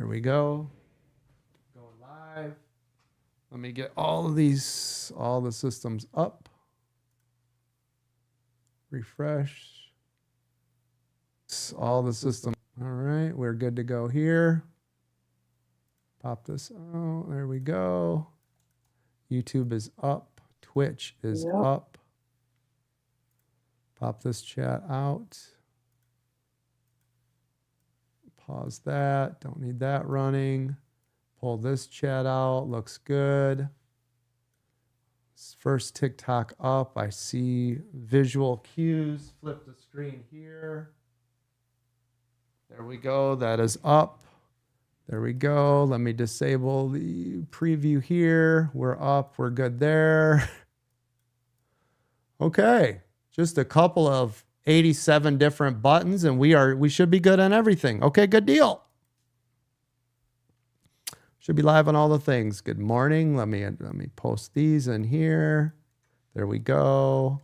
There we go. Going live. Let me get all the systems up. Refresh. All the systems. All right, we're good to go here. Pop this out. There we go. YouTube is up. Twitch is up. Pop this chat out. Pause that. Don't need that running. Pull this chat out. Looks good. First TikTok up. I see visual cues. Flip the screen here. There we go. That is up. There we go. Let me disable the preview here. We're up. We're good there. Okay. Just a couple of 87 different buttons and we should be good on everything. Okay, good deal. Should be live on all the things. Good morning. Let me post these in here. There we go.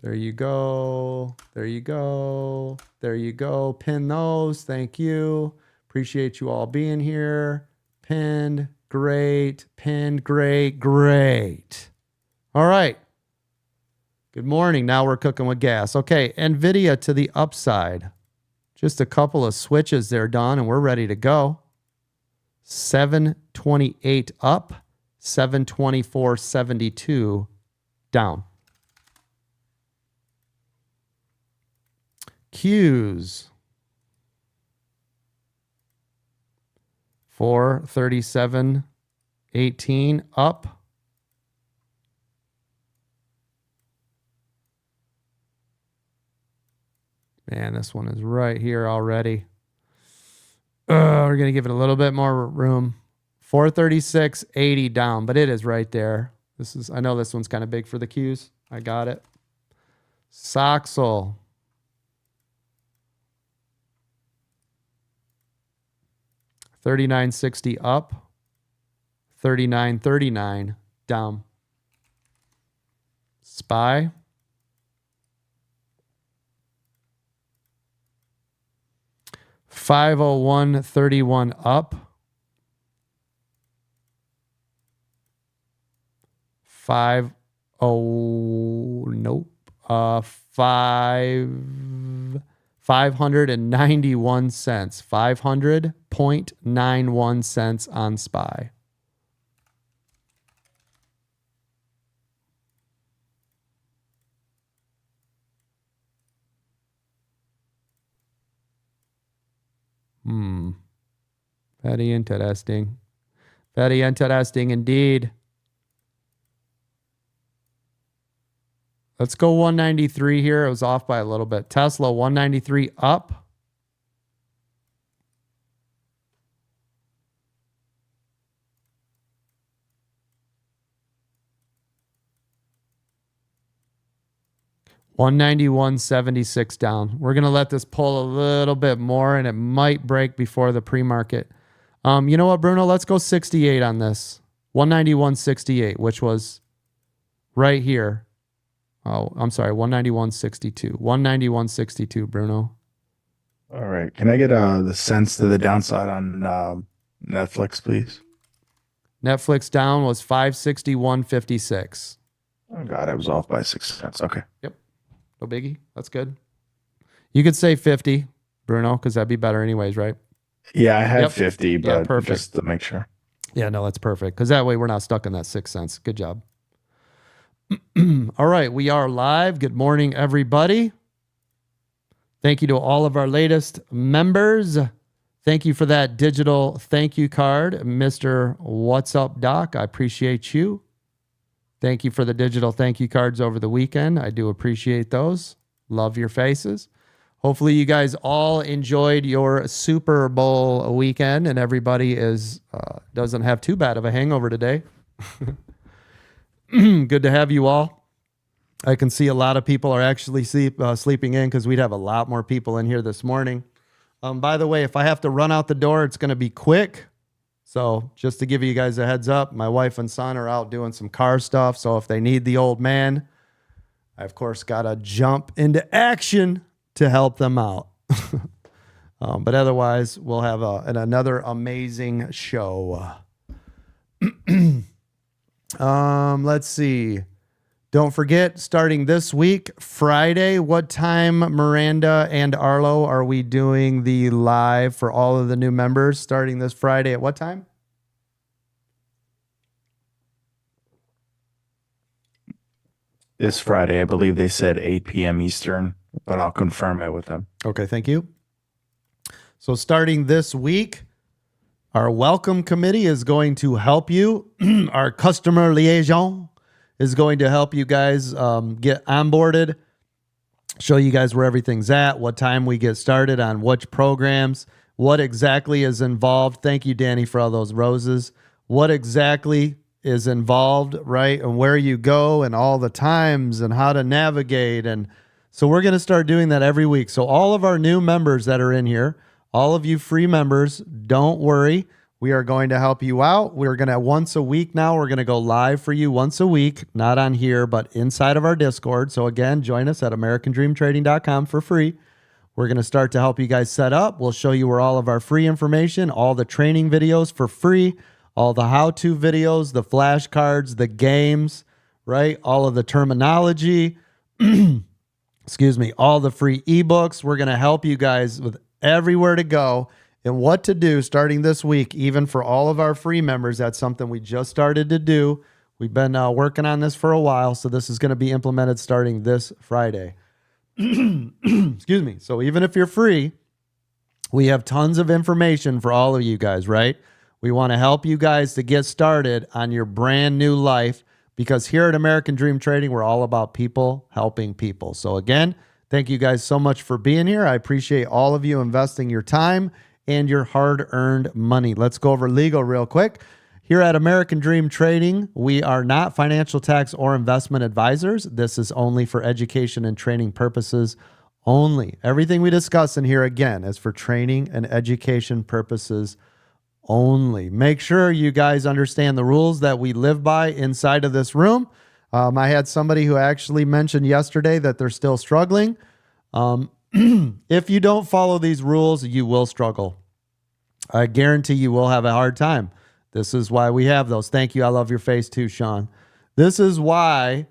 There you go. There you go. There you go. Pin those. Thank you. Appreciate you all being here. Pinned. Great. Pinned. Great. Great. All right. Good morning. Now we're cooking with gas. Okay. NVIDIA to the upside. Just a couple of switches there, Don, and we're ready to go. 728 up. 724.72 down. Qs 437.18 up. Man, this one is right here already. We're going to give it a little bit more room. 436.80 down, but it is right there. I know this one's kind of big for the Qs. I got it. Soxel. 39.60 up, 39.39 down. SPY. $501.31 up. 591 cents. 500.91 cents on SPY. Very interesting. Very interesting indeed. Let's go 193 here. It was off by a little bit. Tesla 193 up. $191.76 down. We're going to let this pull a little bit more, and it might break before the pre-market. You know what, Bruno? Let's go 68 on this. 191.68, which was right here. Oh, I'm sorry, 191.62. 191.62, Bruno. All right. Can I get the cents to the downside on Netflix, please? Netflix down was 561.56. Oh, God, I was off by 6 cents. Okay. Yep. No biggie. That's good. You could say 50, Bruno, because that'd be better anyways, right? Yeah, I had 50, but yeah, perfect. Just to make sure. Yeah, no, that's perfect. Because that way we're not stuck in that 6 cents. Good job. All right, we are live. Good morning, everybody. Thank you to all of our latest members. Thank you for that digital thank you card, Mr. What's Up Doc. I appreciate you. Thank you for the digital thank you cards over the weekend. I do appreciate those. Love your faces. Hopefully you guys all enjoyed your Super Bowl weekend and everybody doesn't have too bad of a hangover today. Good to have you all. I can see a lot of people are actually sleeping in because we'd have a lot more people in here this morning. By the way, if I have to run out the door, it's going to be quick. So just to give you guys a heads up, my wife and son are out doing some car stuff. So if they need the old man, I, of course, got to jump into action to help them out. But otherwise, we'll have another amazing show. Let's see. Don't forget, starting this week, Friday, what time, Miranda and Arlo, are we doing the live for all of the new members starting this Friday at what time? This Friday, I believe they said 8 p.m. Eastern, but I'll confirm it with them. Okay, thank you. So starting this week, our welcome committee is going to help you. Our customer liaison is going to help you guys get onboarded, show you guys where everything's at, what time we get started on which programs, what exactly is involved. Thank you, Danny, for all those roses. What exactly is involved, right? And where you go and all the times and how to navigate. And so we're going to start doing that every week. So all of our new members that are in here, all of you free members, don't worry. We are going to help you out. We're going to once a week now. We're going to go live for you once a week, not on here, but inside of our Discord. So again, join us at AmericanDreamTrading.com for free. We're going to start to help you guys set up. We'll show you where all of our free information, all the training videos for free, all the how-to videos, the flashcards, the games, right? All of the terminology, excuse me, all the free ebooks. We're going to help you guys with everywhere to go and what to do starting this week, even for all of our free members. That's something we just started to do. We've been working on this for a while, so this is going to be implemented starting this Friday. Excuse me. So even if you're free, we have tons of information for all of you guys, right? We want to help you guys to get started on your brand new life, because here at American Dream Trading, we're all about people helping people. So again, thank you guys so much for being here. I appreciate all of you investing your time and your hard-earned money. Let's go over legal real quick. Here at American Dream Trading, we are not financial, tax, or investment advisors. This is only for education and training purposes only. Everything we discuss in here, again, is for training and education purposes only. Make sure you guys understand the rules that we live by inside of this room. I had somebody who actually mentioned yesterday that they're still struggling. If you don't follow these rules, you will struggle. I guarantee you will have a hard time. This is why we have those. Thank you. I love your face too, Sean. This is why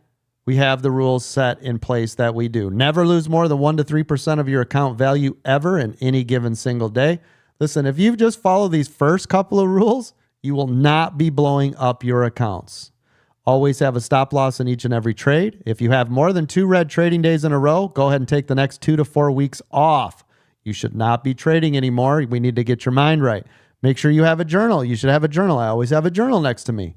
we have the rules set in place that we do. Never lose more than 1 to 3% of your account value ever in any given single day. Listen, if you just follow these first couple of rules, you will not be blowing up your accounts. Always have a stop loss in each and every trade. If you have more than 2 red trading days in a row, go ahead and take the next 2 to 4 weeks off. You should not be trading anymore. We need to get your mind right. Make sure you have a journal. You should have a journal. I always have a journal next to me.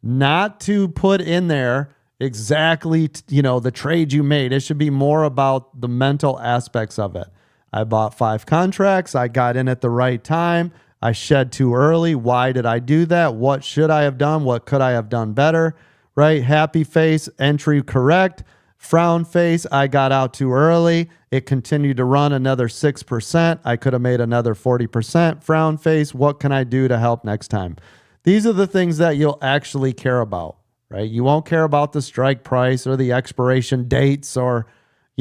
Not to put in there exactly, the trade you made. It should be more about the mental aspects of it. I bought 5 contracts. I got in at the right time. I shed too early. Why did I do that? What should I have done? What could I have done better? Right? Happy face, entry correct. Frown face, I got out too early. It continued to run another 6%. I could have made another 40%. Frown face, what can I do to help next time? These are the things that you'll actually care about, right? You won't care about the strike price or the expiration dates or,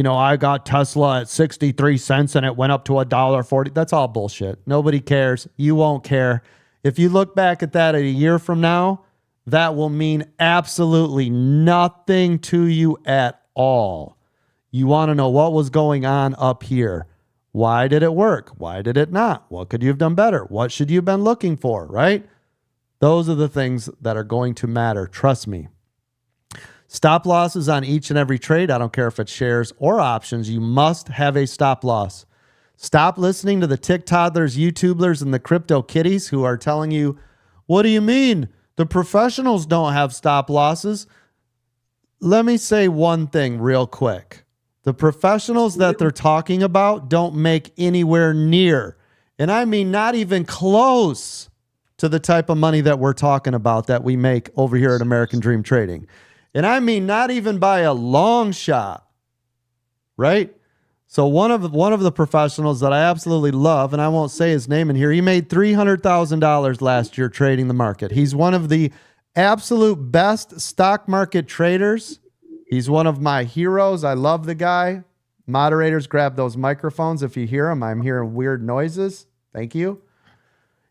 I got Tesla at 63 cents and it went up to $1.40. That's all bullshit. Nobody cares. You won't care. If you look back at that a year from now, that will mean absolutely nothing to you at all. You want to know what was going on up here. Why did it work? Why did it not? What could you have done better? What should you have been looking for, right? Those are the things that are going to matter. Trust me. Stop losses on each and every trade. I don't care if it's shares or options. You must have a stop loss. Stop listening to the tick toddlers, YouTubers, and the crypto kitties who are telling you, what do you mean? The professionals don't have stop losses. Let me say one thing real quick. The professionals that they're talking about don't make anywhere near, and I mean not even close to the type of money that we're talking about that we make over here at American Dream Trading. And I mean not even by a long shot, right? So one of the professionals that I absolutely love, and I won't say his name in here, he made $300,000 last year trading the market. He's one of the absolute best stock market traders. He's one of my heroes. I love the guy. Moderators, grab those microphones if you hear them. I'm hearing weird noises. Thank you.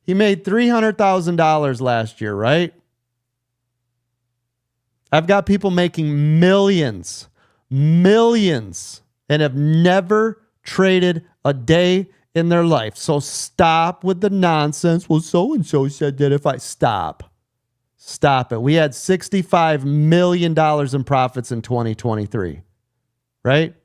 He made $300,000 last year, right? I've got people making millions, and have never traded a day in their life. So stop with the nonsense. Well, so-and-so said that if I stop it. We had $65 million in profits in 2023, right?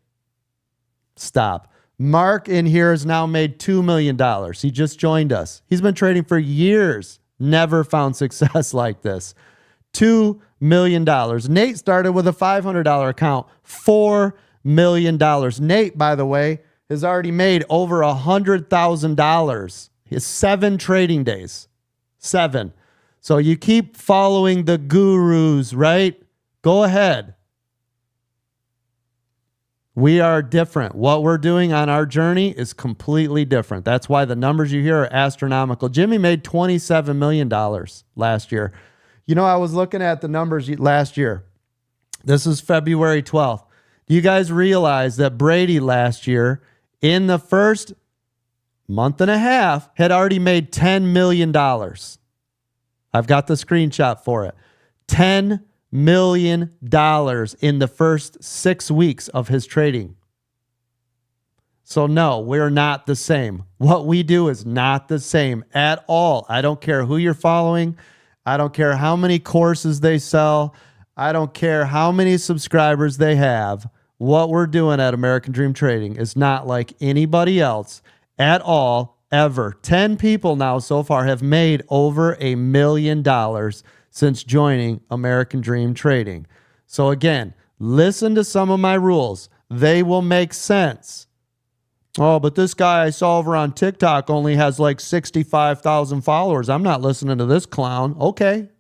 Stop. Mark in here has now made $2 million. He just joined us. He's been trading for years. Never found success like this. $2 million. Nate started with a $500 account. $4 million. Nate, by the way, has already made over $100,000. His 7 trading days. 7. So you keep following the gurus, right? Go ahead. We are different. What we're doing on our journey is completely different. That's why the numbers you hear are astronomical. Jimmy made $27 million last year. You know, I was looking at the numbers last year. This is February 12th. Do you guys realize that Brady last year, in the first month and a half, had already made $10 million? I've got the screenshot for it. $10 million in the first 6 weeks of his trading. So no, we're not the same. What we do is not the same at all. I don't care who you're following. I don't care how many courses they sell. I don't care how many subscribers they have. What we're doing at American Dream Trading is not like anybody else at all, ever. 10 people now so far have made over $1 million since joining American Dream Trading. So again, listen to some of my rules. They will make sense. Oh, but this guy I saw over on TikTok only has like 65,000 followers. I'm not listening to this clown. Okay.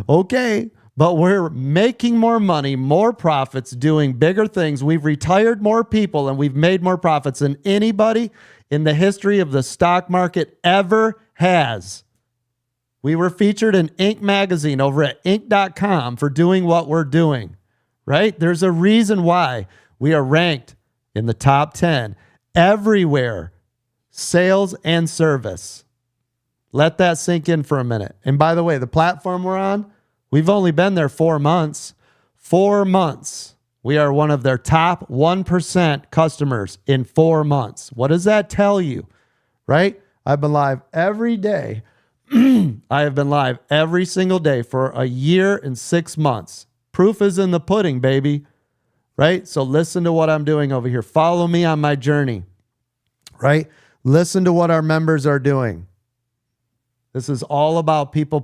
Okay. But we're making more money, more profits, doing bigger things. We've retired more people and we've made more profits than anybody in the history of the stock market ever has. We were featured in Inc. magazine over at Inc.com for doing what we're doing, right? There's a reason why we are ranked in the top 10 everywhere, sales and service. Let that sink in for a minute. And by the way, the platform we're on, we've only been there 4 months. 4 months. We are one of their top 1% customers in 4 months. What does that tell you, right? I've been live every day. I have been live every single day for a year and 6 months. Proof is in the pudding, baby. Right? So listen to what I'm doing over here. Follow me on my journey. Right? Listen to what our members are doing. This is all about people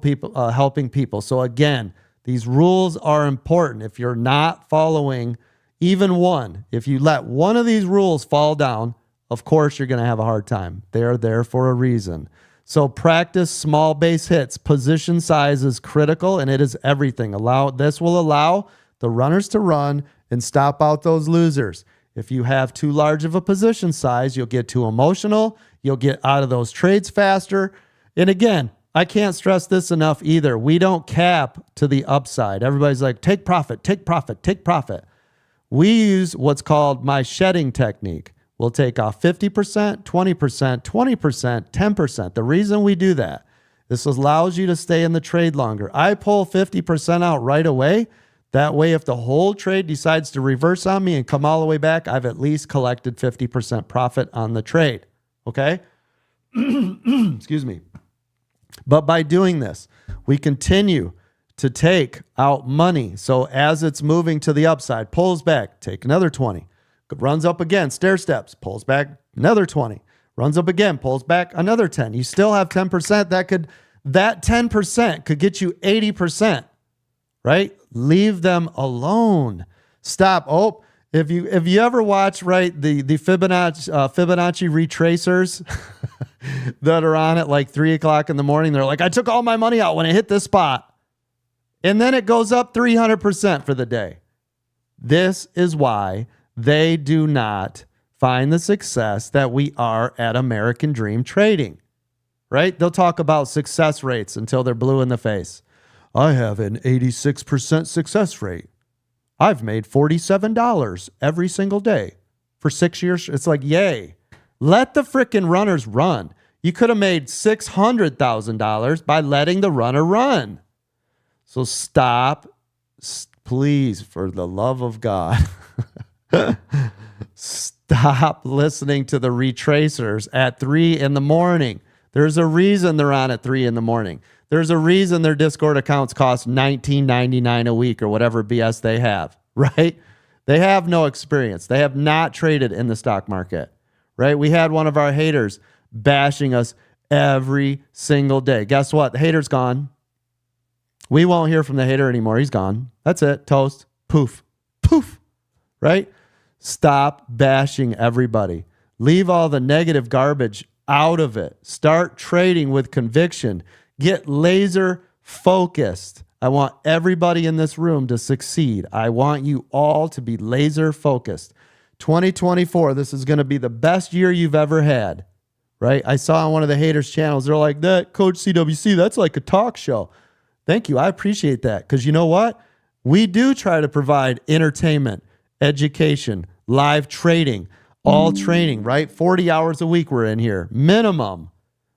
helping people. So again, these rules are important. If you're not following even one, if you let one of these rules fall down, of course you're going to have a hard time. They're there for a reason. So practice small base hits. Position size is critical and it is everything. This will allow the runners to run and stop out those losers. If you have too large of a position size, you'll get too emotional. You'll get out of those trades faster. And again, I can't stress this enough either. We don't cap to the upside. Everybody's like, take profit, take profit, take profit. We use what's called my shedding technique. We'll take off 50%, 20%, 20%, 10%. The reason we do that, this allows you to stay in the trade longer. I pull 50% out right away. That way, if the whole trade decides to reverse on me and come all the way back, I've at least collected 50% profit on the trade. Okay? Excuse me. But by doing this, we continue to take out money. So as it's moving to the upside, pulls back, take another 20. Runs up again, stair steps, pulls back another 20. Runs up again, pulls back another 10. You still have 10%. That 10% could get you 80%. Right? Leave them alone. Stop. Oh, if you ever watch, right, the Fibonacci retracers that are on at like 3 o'clock in the morning, they're like, I took all my money out when it hit this spot. And then it goes up 300% for the day. This is why they do not find the success that we are at American Dream Trading. Right? They'll talk about success rates until they're blue in the face. I have an 86% success rate. I've made $47 every single day for 6 years. It's like, yay. Let the frickin' runners run. You could have made $600,000 by letting the runner run. So stop, please, for the love of God. Stop listening to the retracers at 3 in the morning. There's a reason they're on at 3 in the morning. There's a reason their Discord accounts cost $19.99 a week or whatever BS they have, right? They have no experience. They have not traded in the stock market, right? We had one of our haters bashing us every single day. Guess what? The hater's gone. We won't hear from the hater anymore. He's gone. That's it. Toast. Poof. Poof. Right? Stop bashing everybody. Leave all the negative garbage out of it. Start trading with conviction. Get laser focused. I want everybody in this room to succeed. I want you all to be laser focused. 2024, this is going to be the best year you've ever had, right? I saw on one of the haters' channels, they're like, that Coach CWC, that's like a talk show. Thank you. I appreciate that because you know what? We do try to provide entertainment, education, live trading, all training, right? 40 hours a week we're in here. Minimum.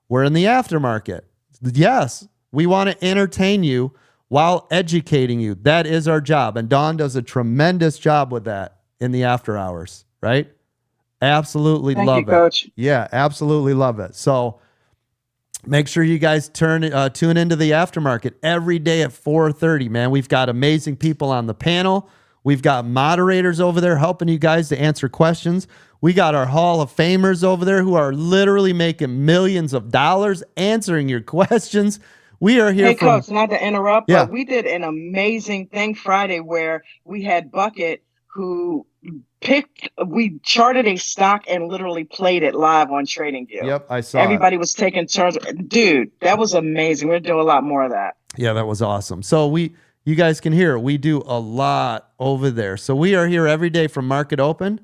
We're in the aftermarket. Yes, we want to entertain you while educating you. That is our job. And Dawn does a tremendous job with that in the after hours, right? Absolutely Thank love you, it. Coach. Yeah, absolutely love it. So make sure you guys tune into the aftermarket every day at 4:30, man. We've got amazing people on the panel. We've got moderators over there helping you guys to answer questions. We got our Hall of Famers over there who are literally making millions of dollars answering your questions. We are here Hey, Coach, not to interrupt, Yeah. but we did an amazing thing Friday where we had Bucket who we charted a stock and literally played it live on TradingView. Yep, I saw Everybody was taking turns. Dude, that was amazing. We're doing a lot more of that. Yeah, that was awesome. So you guys can hear, we do a lot over there. So we are here every day from market open,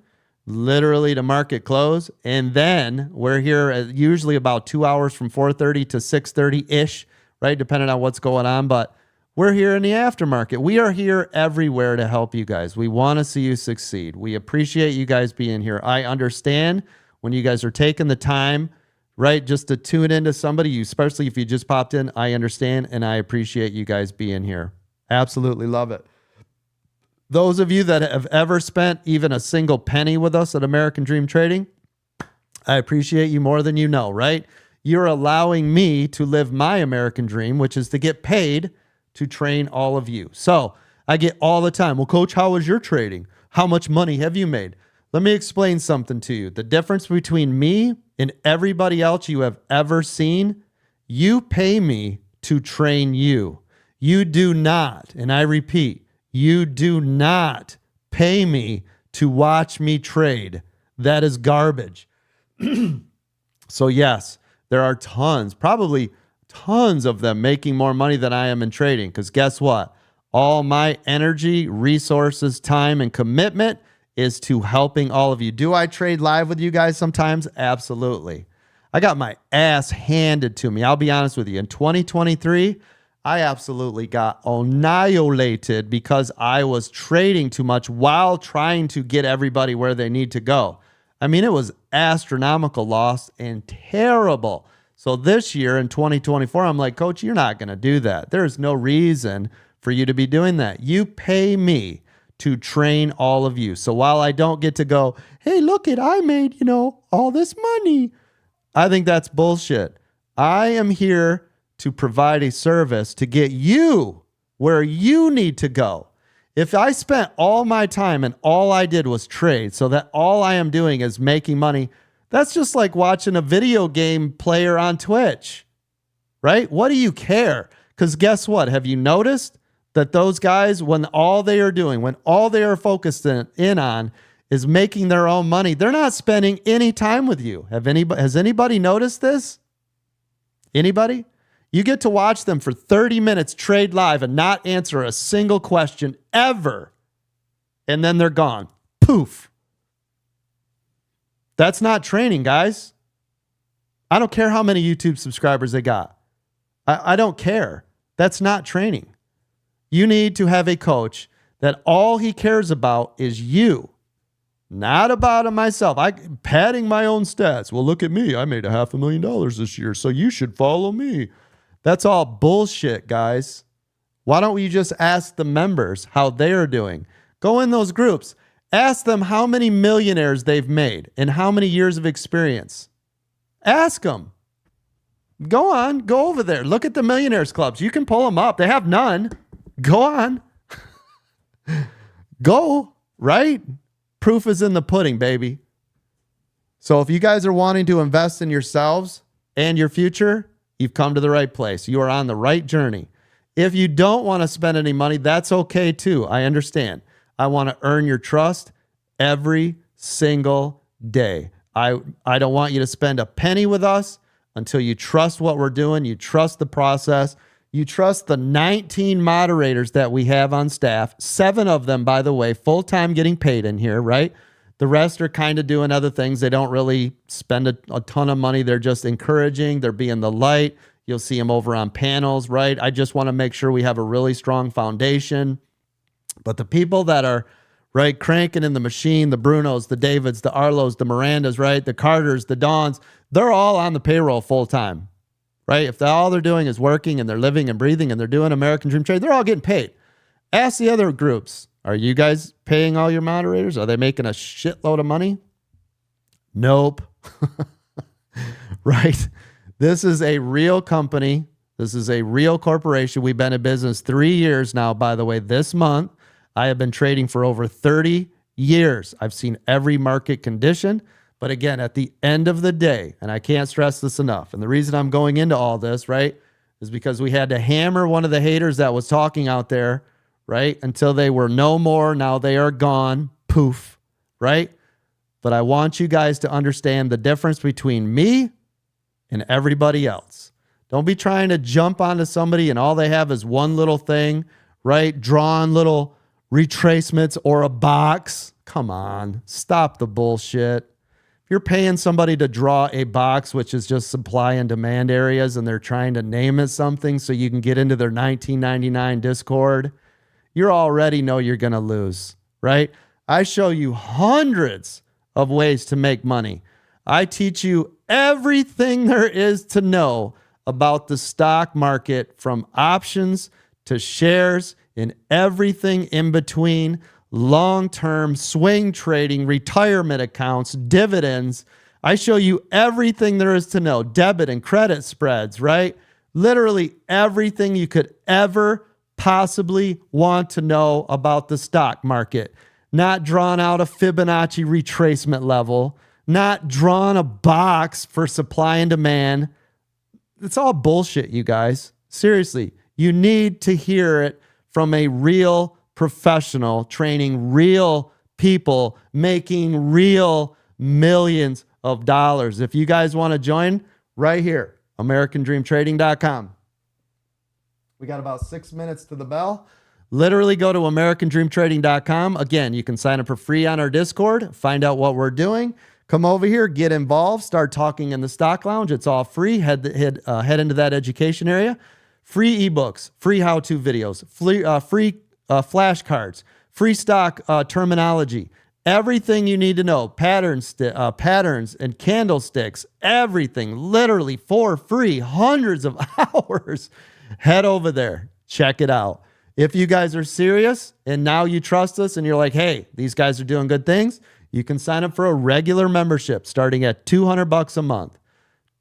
literally to market close. And then we're here usually about 2 hours from 4:30 to 6:30-ish, right? Depending on what's going on. But we're here in the aftermarket. We are here everywhere to help you guys. We want to see you succeed. We appreciate you guys being here. I understand when you guys are taking the time, right, just to tune into somebody, especially if you just popped in. I understand, and I appreciate you guys being here. Absolutely love it. Those of you that have ever spent even a single penny with us at American Dream Trading, I appreciate you more than you know, right? You're allowing me to live my American dream, which is to get paid to train all of you. So I get all the time, well, Coach, how was your trading? How much money have you made? Let me explain something to you. The difference between me and everybody else you have ever seen, you pay me to train you. You do not, and I repeat, you do not pay me to watch me trade. That is garbage. So yes, there are tons, probably tons of them making more money than I am in trading. Because guess what? All my energy, resources, time, and commitment is to helping all of you. Do I trade live with you guys sometimes? Absolutely. I got my ass handed to me. I'll be honest with you. In 2023, I absolutely got annihilated because I was trading too much while trying to get everybody where they need to go. I mean, it was astronomical loss and terrible. So this year in 2024, I'm like, Coach, you're not going to do that. There's no reason for you to be doing that. You pay me to train all of you. So while I don't get to go, hey, look it, I made, all this money. I think that's bullshit. I am here to provide a service to get you where you need to go. If I spent all my time and all I did was trade so that all I am doing is making money, that's just like watching a video game player on Twitch, right? What do you care? Because guess what? Have you noticed that those guys, when all they are doing, when all they are focused in on is making their own money, they're not spending any time with you. Has anybody noticed this? Anybody? You get to watch them for 30 minutes trade live and not answer a single question ever. And then they're gone. Poof. That's not training, guys. I don't care how many YouTube subscribers they got. I don't care. That's not training. You need to have a coach that all he cares about is you, not about myself. I padding my own stats. Well, look at me. I made $500,000 this year, so you should follow me. That's all bullshit, guys. Why don't we just ask the members how they're doing? Go in those groups. Ask them how many millionaires they've made and how many years of experience. Ask them. Go on. Go over there. Look at the millionaires clubs. You can pull them up. They have none. Go on. Go, right? Proof is in the pudding, baby. So if you guys are wanting to invest in yourselves and your future, you've come to the right place. You are on the right journey. If you don't want to spend any money, that's okay too. I understand. I want to earn your trust every single day. I don't want you to spend a penny with us until you trust what we're doing. You trust the process. You trust the 19 moderators that we have on staff. 7 of them, by the way, full-time getting paid in here, right? The rest are kind of doing other things. They don't really spend a ton of money. They're just encouraging. They're being the light. You'll see them over on panels, right? I just want to make sure we have a really strong foundation. But the people that are, right, cranking in the machine, the Brunos, the Davids, the Arlos, the Mirandas, right, the Carters, the Dons, they're all on the payroll full-time, right? If all they're doing is working and they're living and breathing and they're doing American Dream Trade, they're all getting paid. Ask the other groups. Are you guys paying all your moderators? Are they making a shitload of money? Nope. Right? This is a real company. This is a real corporation. We've been in business 3 years now, by the way, this month. I have been trading for over 30 years. I've seen every market condition. But again, at the end of the day, and I can't stress this enough, and the reason I'm going into all this, right, is because we had to hammer one of the haters that was talking out there, right, until they were no more. Now they are gone. Poof, right? But I want you guys to understand the difference between me and everybody else. Don't be trying to jump onto somebody and all they have is one little thing, right? Drawn little retracements or a box. Come on, stop the bullshit. If you're paying somebody to draw a box, which is just supply and demand areas, and they're trying to name it something so you can get into their 1999 Discord, you already know you're going to lose, right? I show you hundreds of ways to make money. I teach you everything there is to know about the stock market, from options to shares and everything in between, long-term swing trading, retirement accounts, dividends. I show you everything there is to know, debit and credit spreads, right? Literally everything you could ever possibly want to know about the stock market. Not drawn out a Fibonacci retracement level, not drawn a box for supply and demand. It's all bullshit, you guys. Seriously, you need to hear it from a real professional training real people making real millions of dollars. If you guys want to join, right here, AmericanDreamTrading.com. We got about 6 minutes to the bell. Literally go to AmericanDreamTrading.com. Again, you can sign up for free on our Discord, find out what we're doing. Come over here, get involved, start talking in the stock lounge. It's all free. Head into that education area. Free ebooks, free how-to videos, free flashcards, free stock terminology, everything you need to know, patterns and candlesticks, everything, literally for free, hundreds of hours. Head over there, check it out. If you guys are serious and now you trust us and you're like, hey, these guys are doing good things, you can sign up for a regular membership starting at $200 a month.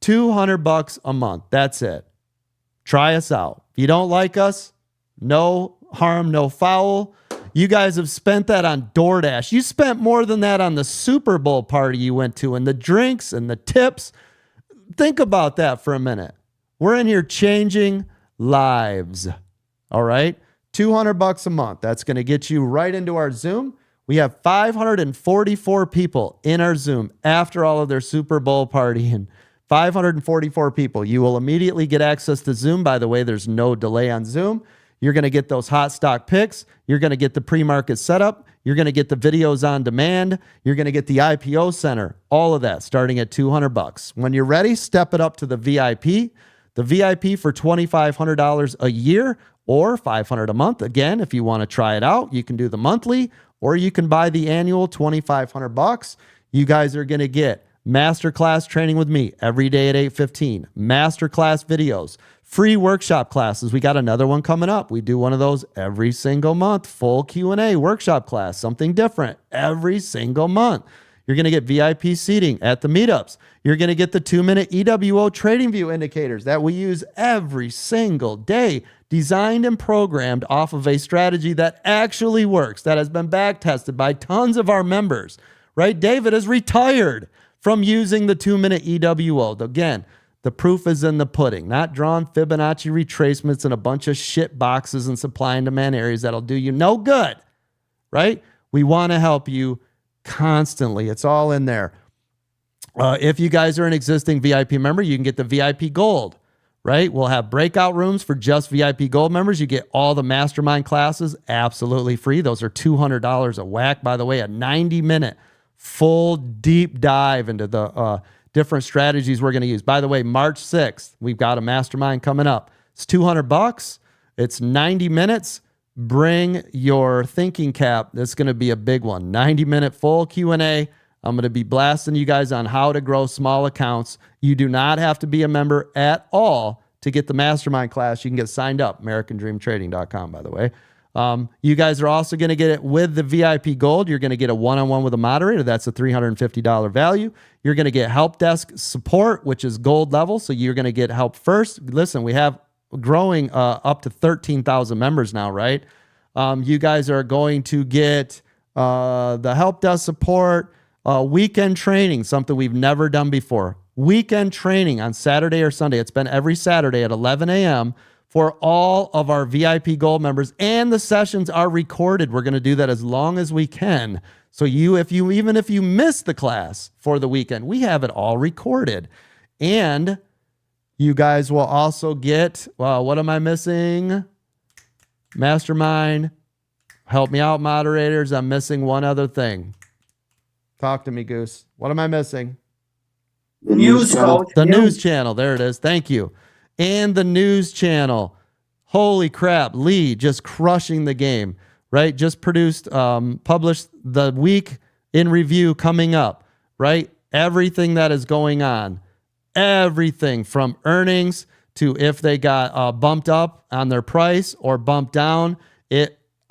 $200 a month. That's it. Try us out. If you don't like us, no harm, no foul. You guys have spent that on DoorDash. You spent more than that on the Super Bowl party you went to and the drinks and the tips. Think about that for a minute. We're in here changing lives. All right? $200 a month. That's going to get you right into our Zoom. We have 544 people in our Zoom after all of their Super Bowl party, and 544 people. You will immediately get access to Zoom. By the way, there's no delay on Zoom. You're going to get those hot stock picks. You're going to get the pre-market setup. You're going to get the videos on demand. You're going to get the IPO center. All of that starting at $200. When you're ready, step it up to the VIP. The VIP for $2,500 a year or $500 a month. Again, if you want to try it out, you can do the monthly or you can buy the annual $2,500. You guys are going to get masterclass training with me every day at 8:15, masterclass videos, free workshop classes. We got another one coming up. We do one of those every single month, full Q&A workshop class, something different every single month. You're going to get VIP seating at the meetups. You're going to get the 2-minute EWO trading view indicators that we use every single day, designed and programmed off of a strategy that actually works, that has been back tested by tons of our members, right? David is retired from using the 2-minute EWO. Again, the proof is in the pudding, not drawing Fibonacci retracements in a bunch of shit boxes and supply and demand areas that'll do you no good, right? We want to help you constantly. It's all in there. If you guys are an existing VIP member, you can get the VIP Gold, right? We'll have breakout rooms for just VIP Gold members. You get all the mastermind classes absolutely free. Those are $200 a whack. By the way, a 90-minute full deep dive into the different strategies we're going to use. By the way, March 6th, we've got a mastermind coming up. It's $200. It's 90 minutes. Bring your thinking cap. That's going to be a big one. 90-minute full Q&A. I'm going to be blasting you guys on how to grow small accounts. You do not have to be a member at all to get the mastermind class. You can get signed up, AmericanDreamTrading.com, by the way. You guys are also going to get it with the VIP Gold. You're going to get a one-on-one with a moderator. That's a $350 value. You're going to get help desk support, which is gold level. So you're going to get help first. Listen, we have growing up to 13,000 members now, right? You guys are going to get the help desk support, weekend training, something we've never done before. Weekend training on Saturday or Sunday. It's been every Saturday at 11 a.m. for all of our VIP Gold members, and the sessions are recorded. We're going to do that as long as we can. So even if you miss the class for the weekend, we have it all recorded. And you guys will also get, what am I missing? Mastermind. Help me out, moderators. I'm missing one other thing. Talk to me, Goose. What am I missing? The news channel. The news channel. There it is. Thank you. And the news channel. Holy crap. Lee just crushing the game, right? Just published the week in review coming up, right? Everything that is going on. Everything from earnings to if they got bumped up on their price or bumped down.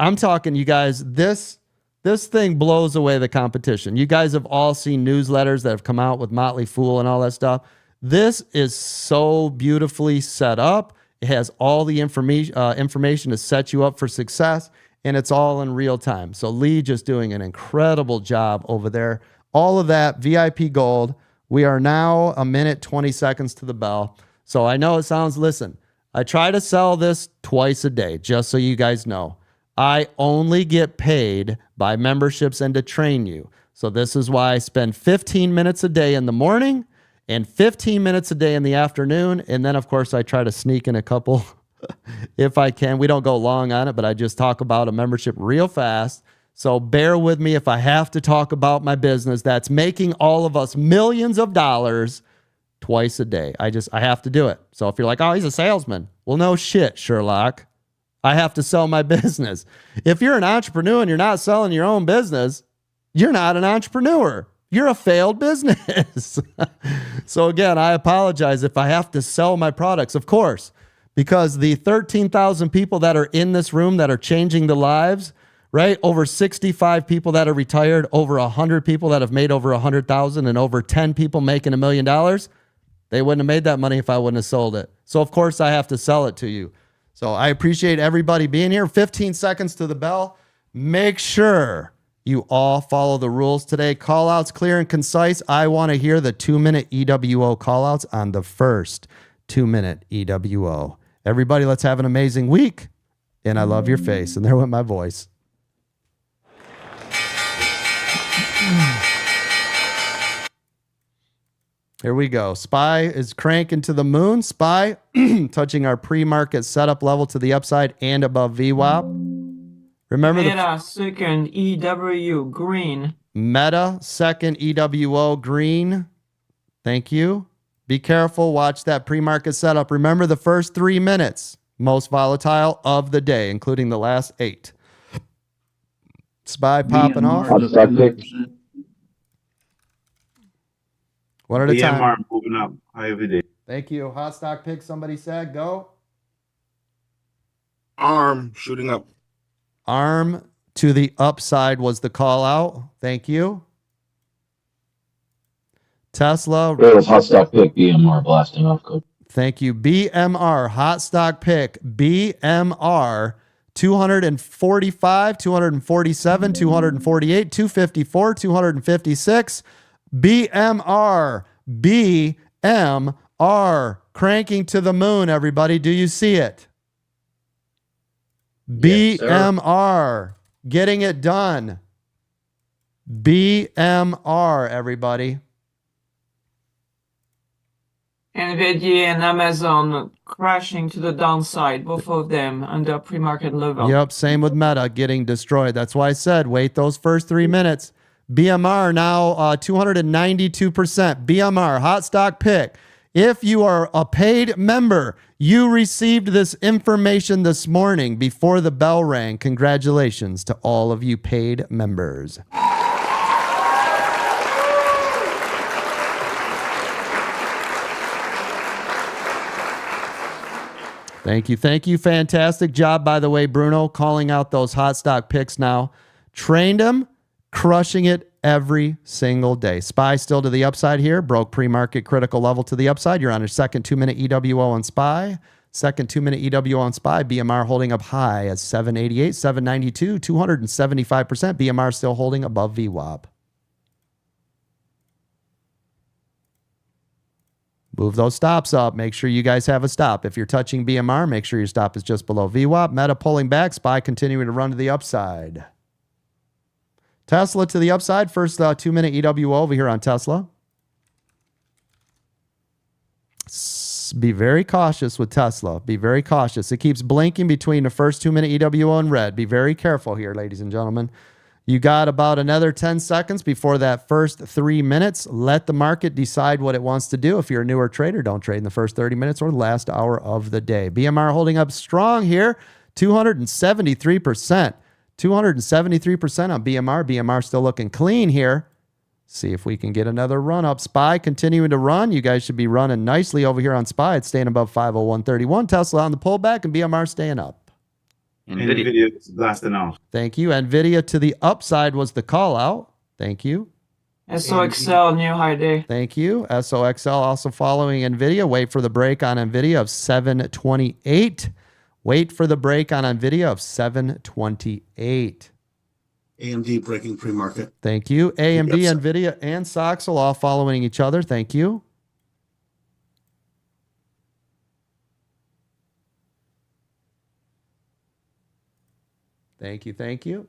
I'm talking, you guys, this thing blows away the competition. You guys have all seen newsletters that have come out with Motley Fool and all that stuff. This is so beautifully set up. It has all the information to set you up for success, and it's all in real time. So Lee just doing an incredible job over there. All of that, VIP Gold. We are now a minute, 20 seconds to the bell. So I know it sounds, listen, I try to sell this twice a day, just so you guys know. I only get paid by memberships and to train you. So this is why I spend 15 minutes a day in the morning and 15 minutes a day in the afternoon. And then, of course, I try to sneak in a couple if I can. We don't go long on it, but I just talk about a membership real fast. So bear with me if I have to talk about my business that's making all of us millions of dollars twice a day. I have to do it. So if you're like, oh, he's a salesman. Well, no shit, Sherlock. I have to sell my business. If you're an entrepreneur and you're not selling your own business, you're not an entrepreneur. You're a failed business. So again, I apologize if I have to sell my products, of course, because the 13,000 people that are in this room that are changing the lives, right? Over 65 people that are retired, over 100 people that have made over 100,000, and over 10 people making $1 million. They wouldn't have made that money if I wouldn't have sold it. So of course I have to sell it to you. So I appreciate everybody being here. 15 seconds to the bell. Make sure you all follow the rules today. Call outs clear and concise. I want to hear the 2-minute EWO call outs on the first 2-minute EWO. Everybody, let's have an amazing week. And I love your face. And there went my voice. Here we go. SPY is cranking to the moon. SPY touching our pre-market setup level to the upside and above VWAP. Remember Meta second EW green. Meta second EWO green. Thank you. Be careful. Watch that pre-market setup. Remember the first 3 minutes, most volatile of the day, including the last 8. SPY popping off. Hot stock pick. One at a time. BMR moving up high every day. Thank you. Hot stock pick, somebody said. Go. ARM shooting up. ARM to the upside was the call out. Thank you. Tesla. It was hot stock pick BMR blasting off code. Thank you. BMR, hot stock pick. BMR, 245, 247, 248, 254, 256. BMR, BMR, cranking to the moon, everybody. Do you see it? Yes, sir. BMR, getting it done. BMR, everybody. NVIDIA and Amazon crashing to the downside, both of them under pre-market level. Yep, same with Meta getting destroyed. That's why I said wait those first 3 minutes. BMR now 292%. BMR, hot stock pick. If you are a paid member, you received this information this morning before the bell rang. Congratulations to all of you paid members. Thank you. Thank you. Fantastic job, by the way, Bruno, calling out those hot stock picks now. Trained them, crushing it every single day. SPY still to the upside here. Broke pre-market critical level to the upside. You're on your second 2-minute EWO on SPY. Second 2-minute EWO on SPY. BMR holding up high at 788, 792, 275%. BMR still holding above VWAP. Move those stops up. Make sure you guys have a stop. If you're touching BMR, make sure your stop is just below VWAP. Meta pulling back. SPY continuing to run to the upside. Tesla to the upside. First 2-minute EWO over here on Tesla. Be very cautious with Tesla. Be very cautious. It keeps blinking between the first 2-minute EWO and red. Be very careful here, ladies and gentlemen. You got about another 10 seconds before that first 3 minutes. Let the market decide what it wants to do. If you're a newer trader, don't trade in the first 30 minutes or last hour of the day. BMR holding up strong here, 273%. 273% on BMR. BMR still looking clean here. See if we can get another run up. SPY continuing to run. You guys should be running nicely over here on SPY. It's staying above 501.31. Tesla on the pullback and BMR staying up. NVIDIA is blasting off. Thank you. NVIDIA to the upside was the call out. Thank you. SOXL new high day. Thank you. SOXL also following NVIDIA. Wait for the break on NVIDIA of 728. Wait for the break on NVIDIA of 728. AMD breaking pre-market. Thank you. AMD, Yes, sir. NVIDIA, and SOXL all following each other. Thank you. Thank you. Thank you.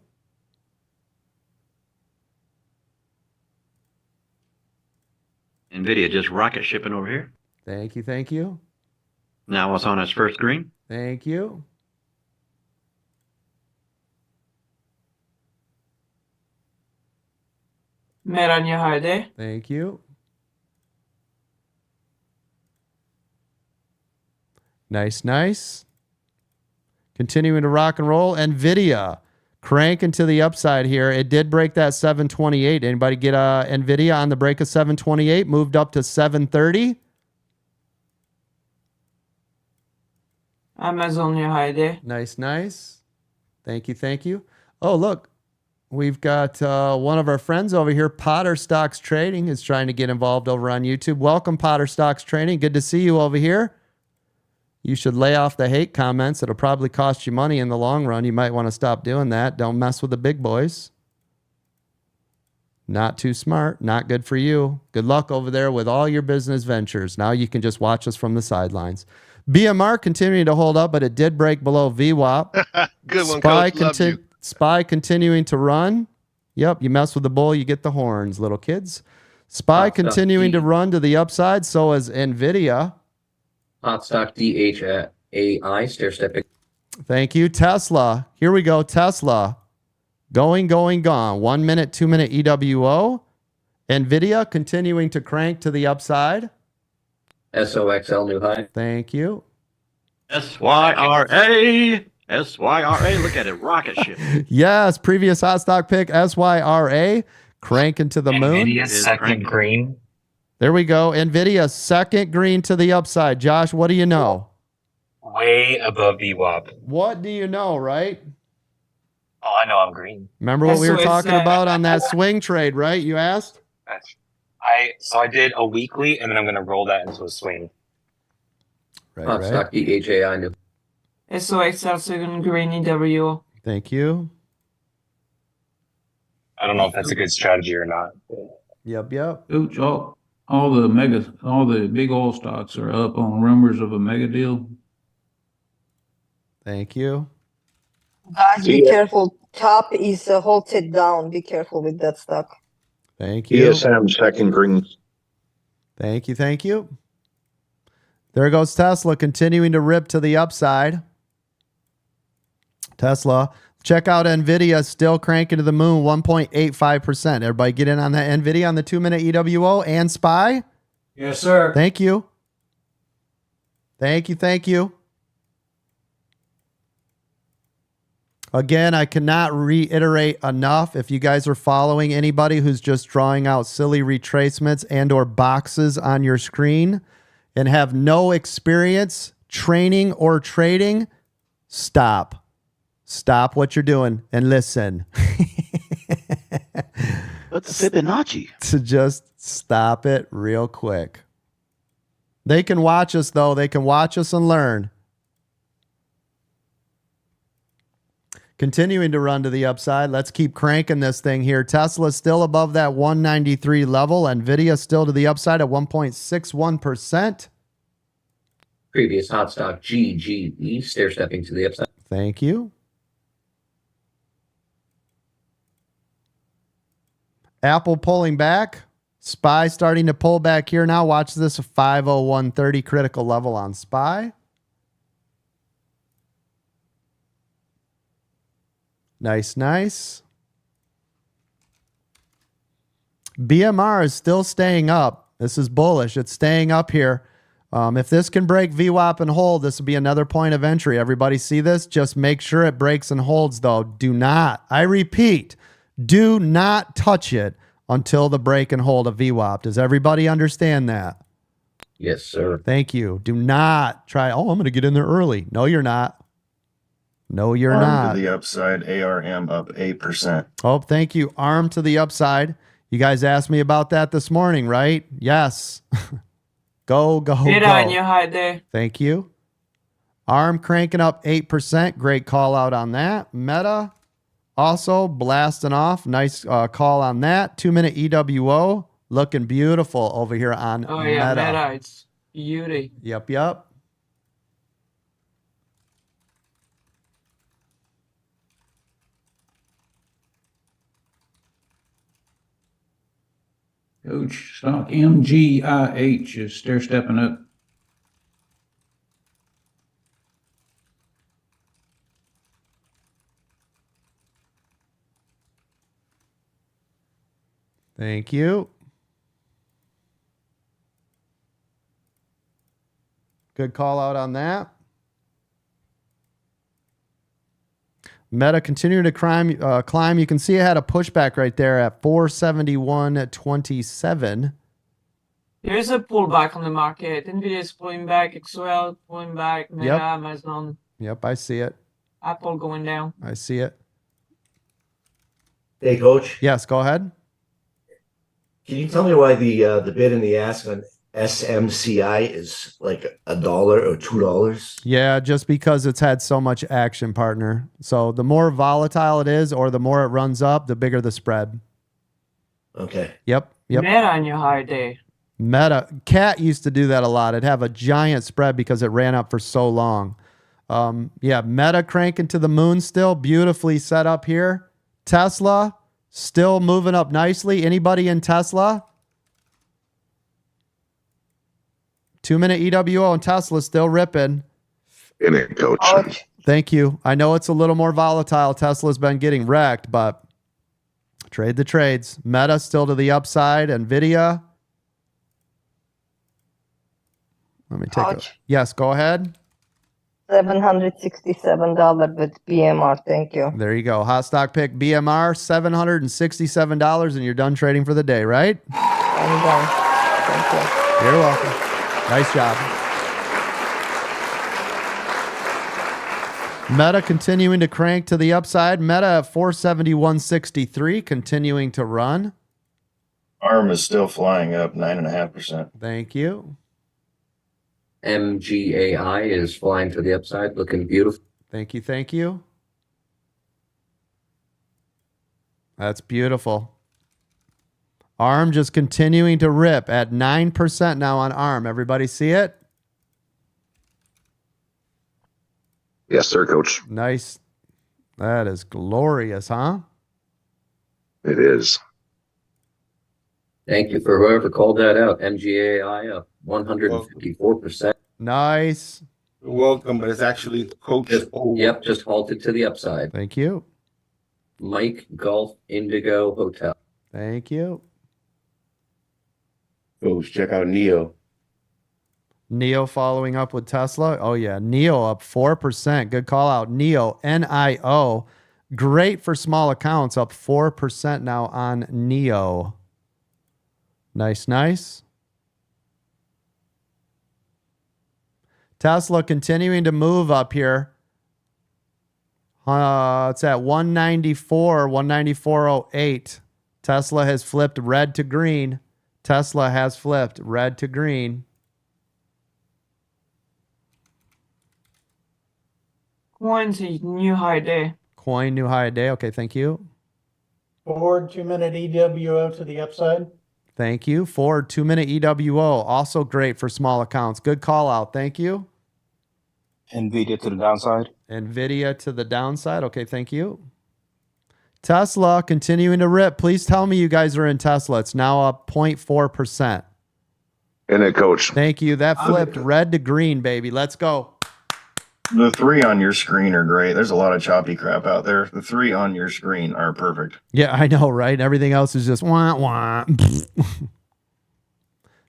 NVIDIA just rocket shipping over here. Thank you. Thank you. Now it's on its first green. Thank you. Meta new high day. Thank you. Nice, nice. Continuing to rock and roll. NVIDIA cranking to the upside here. It did break that 728. Anybody get NVIDIA on the break of 728? Moved up to 730. Amazon new high day. Nice, nice. Thank you, thank you. Oh, look. We've got one of our friends over here, Potter Stocks Trading, is trying to get involved over on YouTube. Welcome, Potter Stocks Trading. Good to see you over here. You should lay off the hate comments. It'll probably cost you money in the long run. You might want to stop doing that. Don't mess with the big boys. Not too smart. Not good for you. Good luck over there with all your business ventures. Now you can just watch us from the sidelines. BMR continuing to hold up, but it did break below VWAP. Good one, SPY, Coach. Love you. SPY continuing to run. Yep, you mess with the bull, you get the horns, little kids. SPY continuing to run to the upside. So is NVIDIA. Hot stock DHAI stair stepping. Thank you. Tesla. Here we go. Tesla. Going, gone. 1 minute, 2 minute EWO. NVIDIA continuing to crank to the upside. SOXL new high. Thank you. SYRA. SYRA. Look at it. Rocket ship. Yes, previous hot stock pick, SYRA, cranking to the moon. NVIDIA Is second cranking. green. There we go. NVIDIA, second green to the upside. Josh, what do you know? Way above VWAP. What do you know, right? Oh, I know I'm green. Remember what we So were it's, talking about on that swing trade, right? You asked? So I did a weekly, and then I'm going to roll that into a swing. Right, Hot right. stock DHAI new. SOXL second green EWO. Thank you. I don't know if that's a good strategy or not. Yep, yep. Coach, all the big oil stocks are up on rumors of a mega deal. Thank you. Guys, be careful. Top is halted down. Be careful with that stock. Thank you. ESM second green. Thank you. Thank you. There goes Tesla continuing to rip to the upside. Tesla. Check out NVIDIA still cranking to the moon, 1.85%. Everybody get in on that NVIDIA on the 2-minute EWO and SPY. Yes, sir. Thank you. Thank you. Thank you. Again, I cannot reiterate enough. If you guys are following anybody who's just drawing out silly retracements and or boxes on your screen and have no experience training or trading, stop. Stop what you're doing and listen. What's Fibonacci? To just stop it real quick. They can watch us, though. They can watch us and learn. Continuing to run to the upside. Let's keep cranking this thing here. Tesla still above that 193 level. NVIDIA still to the upside at 1.61%. Previous hot stock GGE stair stepping to the upside. Thank you. Apple pulling back. SPY starting to pull back here now. Watch this 501.30 critical level on SPY. Nice, nice. BMR is still staying up. This is bullish. It's staying up here. If this can break VWAP and hold, this will be another point of entry. Everybody see this? Just make sure it breaks and holds, though. Do not, I repeat, do not touch it until the break and hold of VWAP. Does everybody understand that? Yes, sir. Thank you. Do not try, oh, I'm going to get in there early. No, you're not. No, you're not. To the upside, ARM up 8%. Oh, thank you. ARM to the upside. You guys asked me about that this morning, right? Yes. Go. Get on your high there. Thank you. ARM cranking up 8%. Great call out on that. Meta also blasting off. Nice call on that. 2-minute EWO. Looking beautiful over here on Oh, yeah, Meta. Meta. It's beauty. Yep. Coach, stock MGIH is stair stepping up. Thank you. Good call out on that. Meta continuing to climb. You can see it had a pushback right there at 471.27. There's a pullback on the market. NVIDIA is pulling back. XOL pulling back. Meta, Yep. Amazon, Yep, I see it. Apple going down. I see it. Hey, Coach, Yes, go ahead. can you tell me why the bid and the ask on SMCI is like $1 or $2? Yeah, just because it's had so much action, partner. So the more volatile it is or the more it runs up, the bigger the spread. Okay. Yep. Meta on your high day. Meta. Cat used to do that a lot. It'd have a giant spread because it ran up for so long. Yeah, Meta cranking to the moon still. Beautifully set up here. Tesla still moving up nicely. Anybody in Tesla? 2-minute EWO and Tesla still ripping. In it, Coach. Ouch. Thank you. I know it's a little more volatile. Tesla's been getting wrecked, but trade the trades. Meta still to the upside. NVIDIA. Let me take a. Ouch. Yes, go ahead. $767 with BMR. Thank you. There you go. Hot stock pick BMR, $767, and you're done trading for the day, right? I'm done. Thank you. You're welcome. Nice job. Meta continuing to crank to the upside. Meta at 471.63, continuing to run. ARM is still flying up 9.5%. Thank you. MGAI is flying to the upside, looking beautiful. Thank you. Thank you. That's beautiful. ARM just continuing to rip at 9% now on ARM. Everybody see it? Yes, sir, Coach. Nice. That is glorious, huh? It is. Thank you for whoever called that out. MGAI up 154%. Nice. You're welcome, but it's actually Coach. Yep, just halted to the upside. Thank you. Mike Golf Indigo Hotel. Thank you. Coach, check out Neo. Neo following up with Tesla. Oh, yeah. Neo up 4%. Good call out. Neo, NIO. Great for small accounts, up 4% now on Neo. Nice, nice. Tesla continuing to move up here. It's at 194, 194.08. Tesla has flipped red to green. Tesla has flipped red to green. Coin's a new high day. Coin, new high day. Okay, thank you. Ford 2-minute EWO to the upside. Thank you. Ford 2-minute EWO. Also great for small accounts. Good call out. Thank you. NVIDIA to the downside. NVIDIA to the downside. Okay, thank you. Tesla continuing to rip. Please tell me you guys are in Tesla. It's now up 0.4%. In it, Coach. Thank you. That flipped red to green, baby. Let's go. The three on your screen are great. There's a lot of choppy crap out there. The three on your screen are perfect. Yeah, I know, right? Everything else is just wah, wah.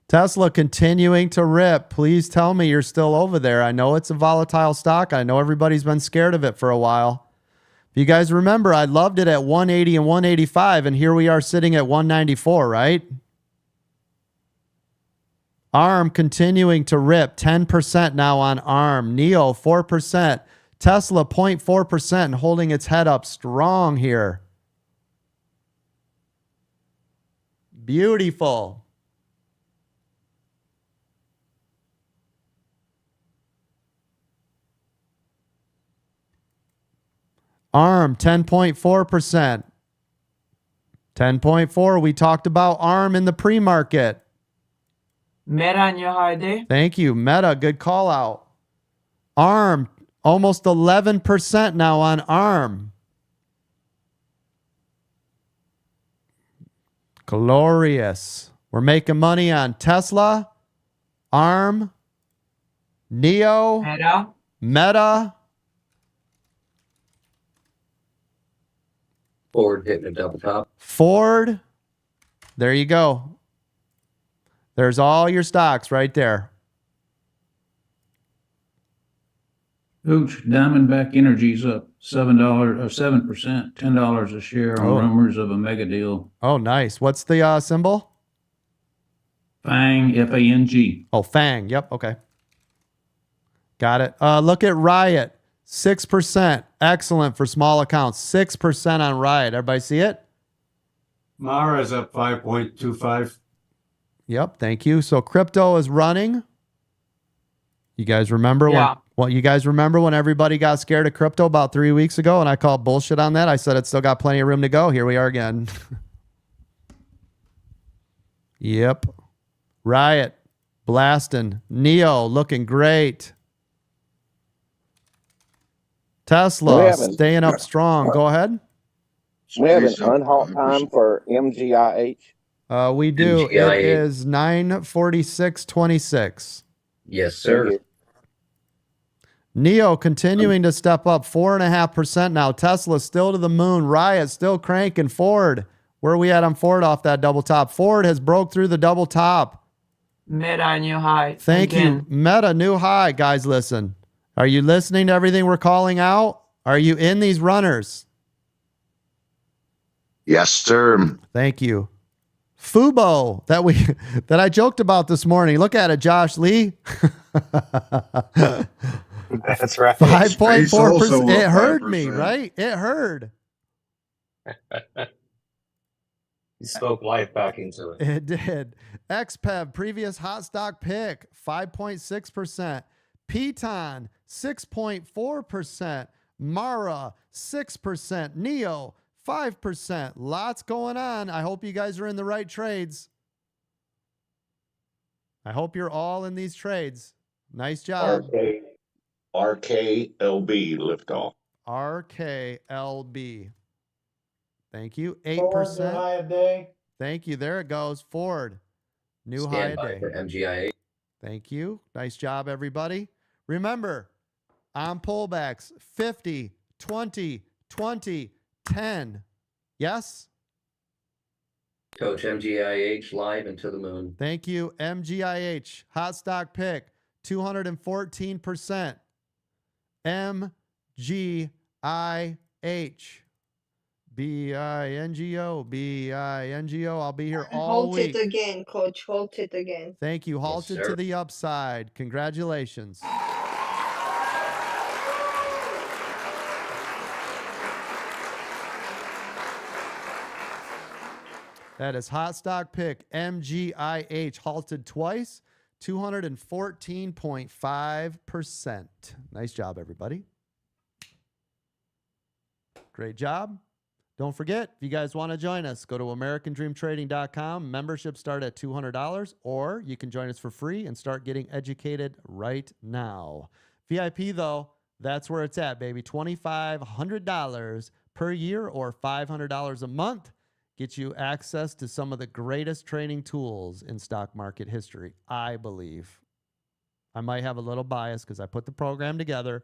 Tesla continuing to rip. Please tell me you're still over there. I know it's a volatile stock. I know everybody's been scared of it for a while. If you guys remember, I loved it at 180 and 185, and here we are sitting at 194, right? ARM continuing to rip, 10% now on ARM. NEO, 4%. Tesla, 0.4%, and holding its head up strong here. Beautiful. ARM, 10.4%. 10.4. We talked about ARM in the pre-market. Meta on your high day. Thank you. Meta, good call out. ARM, almost 11% now on ARM. Glorious. We're making money on Tesla, ARM, NEO, Meta. Ford hitting a double top. Ford. There you go. There's all your stocks right there. Coach, Diamondback Energy's up $7 or 7%, $10 a share on rumors of a mega deal. Oh, nice. What's the symbol? FANG, F-A-N-G. Oh, FANG. Yep. Okay. Got it. Look at Riot. 6%. Excellent for small accounts. 6% on Riot. Everybody see it? Mara's up 5.25. Yep. Thank you. So crypto is running. You guys remember when you guys remember when everybody got scared of crypto about 3 weeks ago and I called bullshit on that? I said it's still got plenty of room to go. Here we are again. Yep. Riot. Blasting. NEO looking great. Tesla staying up strong. Go ahead. We have an unhalt time for MGIH. We do. MGIH. It is 9:46:26. Yes, sir. NEO continuing to step up 4.5% now. Tesla still to the moon. Riot still cranking. Ford. Where are we at on Ford off that double top? Ford has broke through the double top. Meta new high. Thank again. you. Meta, new high. Guys, listen. Are you listening to everything we're calling out? Are you in these runners? Yes, sir. Thank you. Fubo that I joked about this morning. Look at it, Josh Lee. That's right. 5.4%. It heard me, right? It heard. You spoke life back into it. It did. XPEV, previous hot stock pick, 5.6%. Piton, 6.4%. Mara, 6%. Neo, 5%. Lots going on. I hope you guys are in the right trades. I hope you're all in these trades. Nice job. RKLB liftoff. RKLB. Thank you. Ford, new 8%. high of day. Thank you. There it goes. Ford. New high Stand a by day. for MGIA. Thank you. Nice job, everybody. Remember, on pullbacks, 50, 20, 20, 10. Yes? Coach MGIH live and to the moon. Thank you. MGIH, hot stock pick, 214%. MGIH. BINGO, BINGO. I'll be here all Hold week. it again, coach. Hold it again. Thank you. Halted to the upside. Congratulations. That is hot stock pick MGIH halted twice, 214.5%. Nice job, everybody. Great job. Don't forget, if you guys want to join us, go to americandreamtrading.com. Memberships start at $200, or you can join us for free and start getting educated right now. VIP, though, that's where it's at, baby. $2,500 per year or $500 a month gets you access to some of the greatest training tools in stock market history, I believe. I might have a little bias because I put the program together,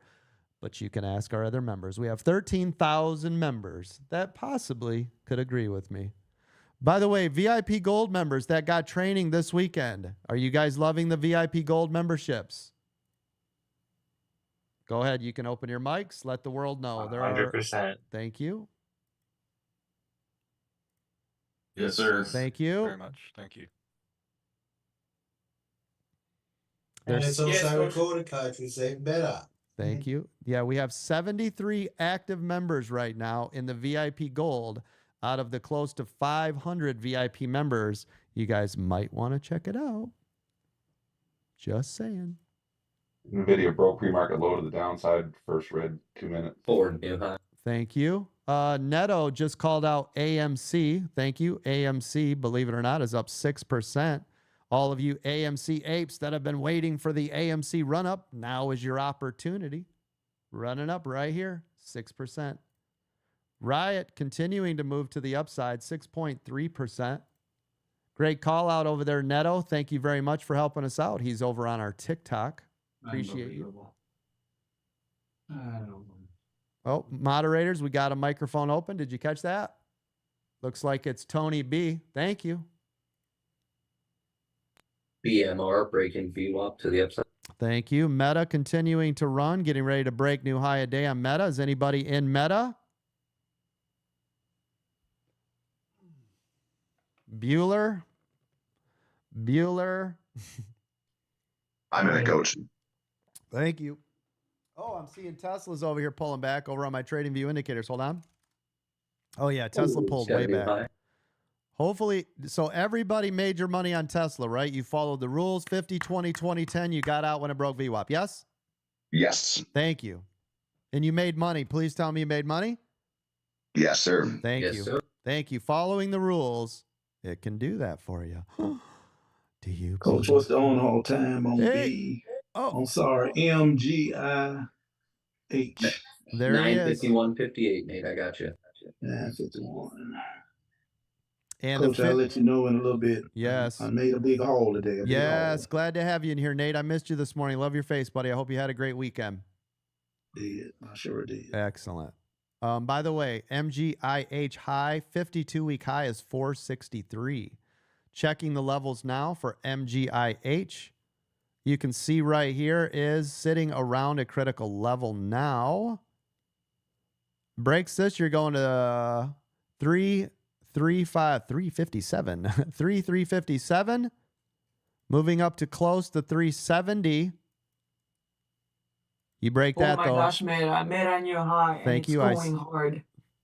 but you can ask our other members. We have 13,000 members that possibly could agree with me. By the way, VIP Gold members that got training this weekend, are you guys loving the VIP Gold memberships? Go ahead. You can open your mics. Let the world know. 100%. Thank you. Yes, sir. Thank you. Very much. Thank you. And There's- it's also recorded, coach. We say better. Thank you. Yeah, we have 73 active members right now in the VIP Gold out of the close to 500 VIP members. You guys might want to check it out. Just saying. NVIDIA broke pre-market low to the downside, first red 2 minute. Ford new high. Thank you. Netto just called out AMC. Thank you. AMC, believe it or not, is up 6%. All of you AMC apes that have been waiting for the AMC run up, now is your opportunity. Running up right here, 6%. Riot continuing to move to the upside, 6.3%. Great call out over there, Netto. Thank you very much for helping us out. He's over on our TikTok. Appreciate you. I don't know. Oh, moderators, we got a microphone open. Did you catch that? Looks like it's Tony B. Thank you. BMR breaking VWAP to the upside. Thank you. Meta continuing to run, getting ready to break new high a day on Meta. Is anybody in Meta? Bueller? I'm in it, coach. Thank you. Oh, I'm seeing Tesla's over here pulling back over on my trading view indicators. Hold on. Oh, yeah. Tesla pulled way back. High. Hopefully, so everybody made your money on Tesla, right? You followed the rules, 50, 20, 20, 10. You got out when it broke VWAP, yes? Yes. Thank you. And you made money. Please tell me you made money. Yes, sir. Thank Yes, you. sir. Thank you. Following the rules, it can do that for you. Do you? Coach, what's the on-hold time on Hey. B? Oh, I'm sorry, MGIH. there he is. 951.58, Nate. I got you. 951. And Coach, I'll let you know in a little bit. Yes. I made a big haul today. Yes. Glad to have you in here, Nate. I missed you this morning. Love your face, buddy. I hope you had a great weekend. Did. I sure did. Excellent. By the way, MGIH high, 52-week high is 463. Checking the levels now for MGIH. You can see right here is sitting around a critical level now. Breaks this, you're going to 357. 357. Moving up to close to 370. You break that Oh my though. gosh, made new high. Thank and you. It's going hard.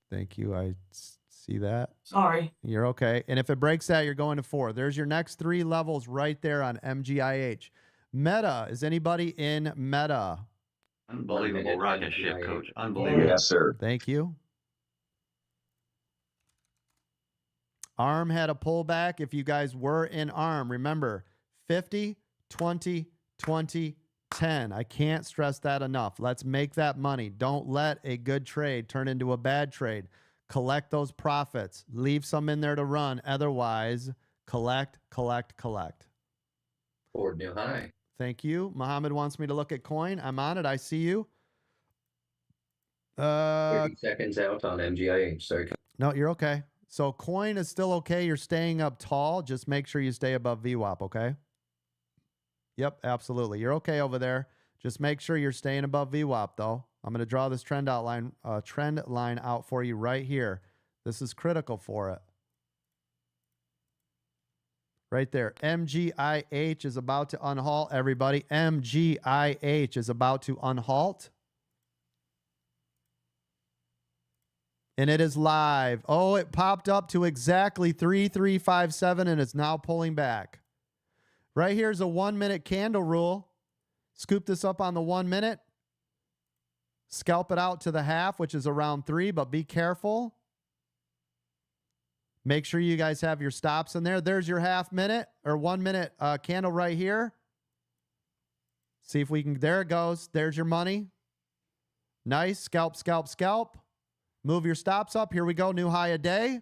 Thank you. I see that. Sorry. You're okay. And if it breaks that, you're going to 4. There's your next 3 levels right there on MGIH. Meta. Is anybody in Meta? Unbelievable rocket ship, Coach. Unbelievable. Yes, sir. Thank you. ARM had a pullback. If you guys were in ARM, remember 50, 20, 20, 10. I can't stress that enough. Let's make that money. Don't let a good trade turn into a bad trade. Collect those profits. Leave some in there to run. Otherwise, collect, collect, collect. Forward new high. Thank you. Mohammed wants me to look at coin. I'm on it. I see you. 30 seconds out on MGIH. Sorry. No, you're okay. So coin is still okay. You're staying up tall. Just make sure you stay above VWAP, okay? Yep, absolutely. You're okay over there. Just make sure you're staying above VWAP, though. I'm going to draw this trend line out for you right here. This is critical for it. Right there. MGIH is about to unhalt, everybody. MGIH is about to unhalt. And it is live. Oh, it popped up to exactly 3357 and it's now pulling back. Right here's a 1 minute candle rule. Scoop this up on the 1 minute. Scalp it out to the half, which is around 3, but be careful. Make sure you guys have your stops in there. There's your half minute or 1 minute candle right here. See if we can, there it goes. There's your money. Nice, scalp, scalp, scalp. Move your stops up. Here we go. New high a day.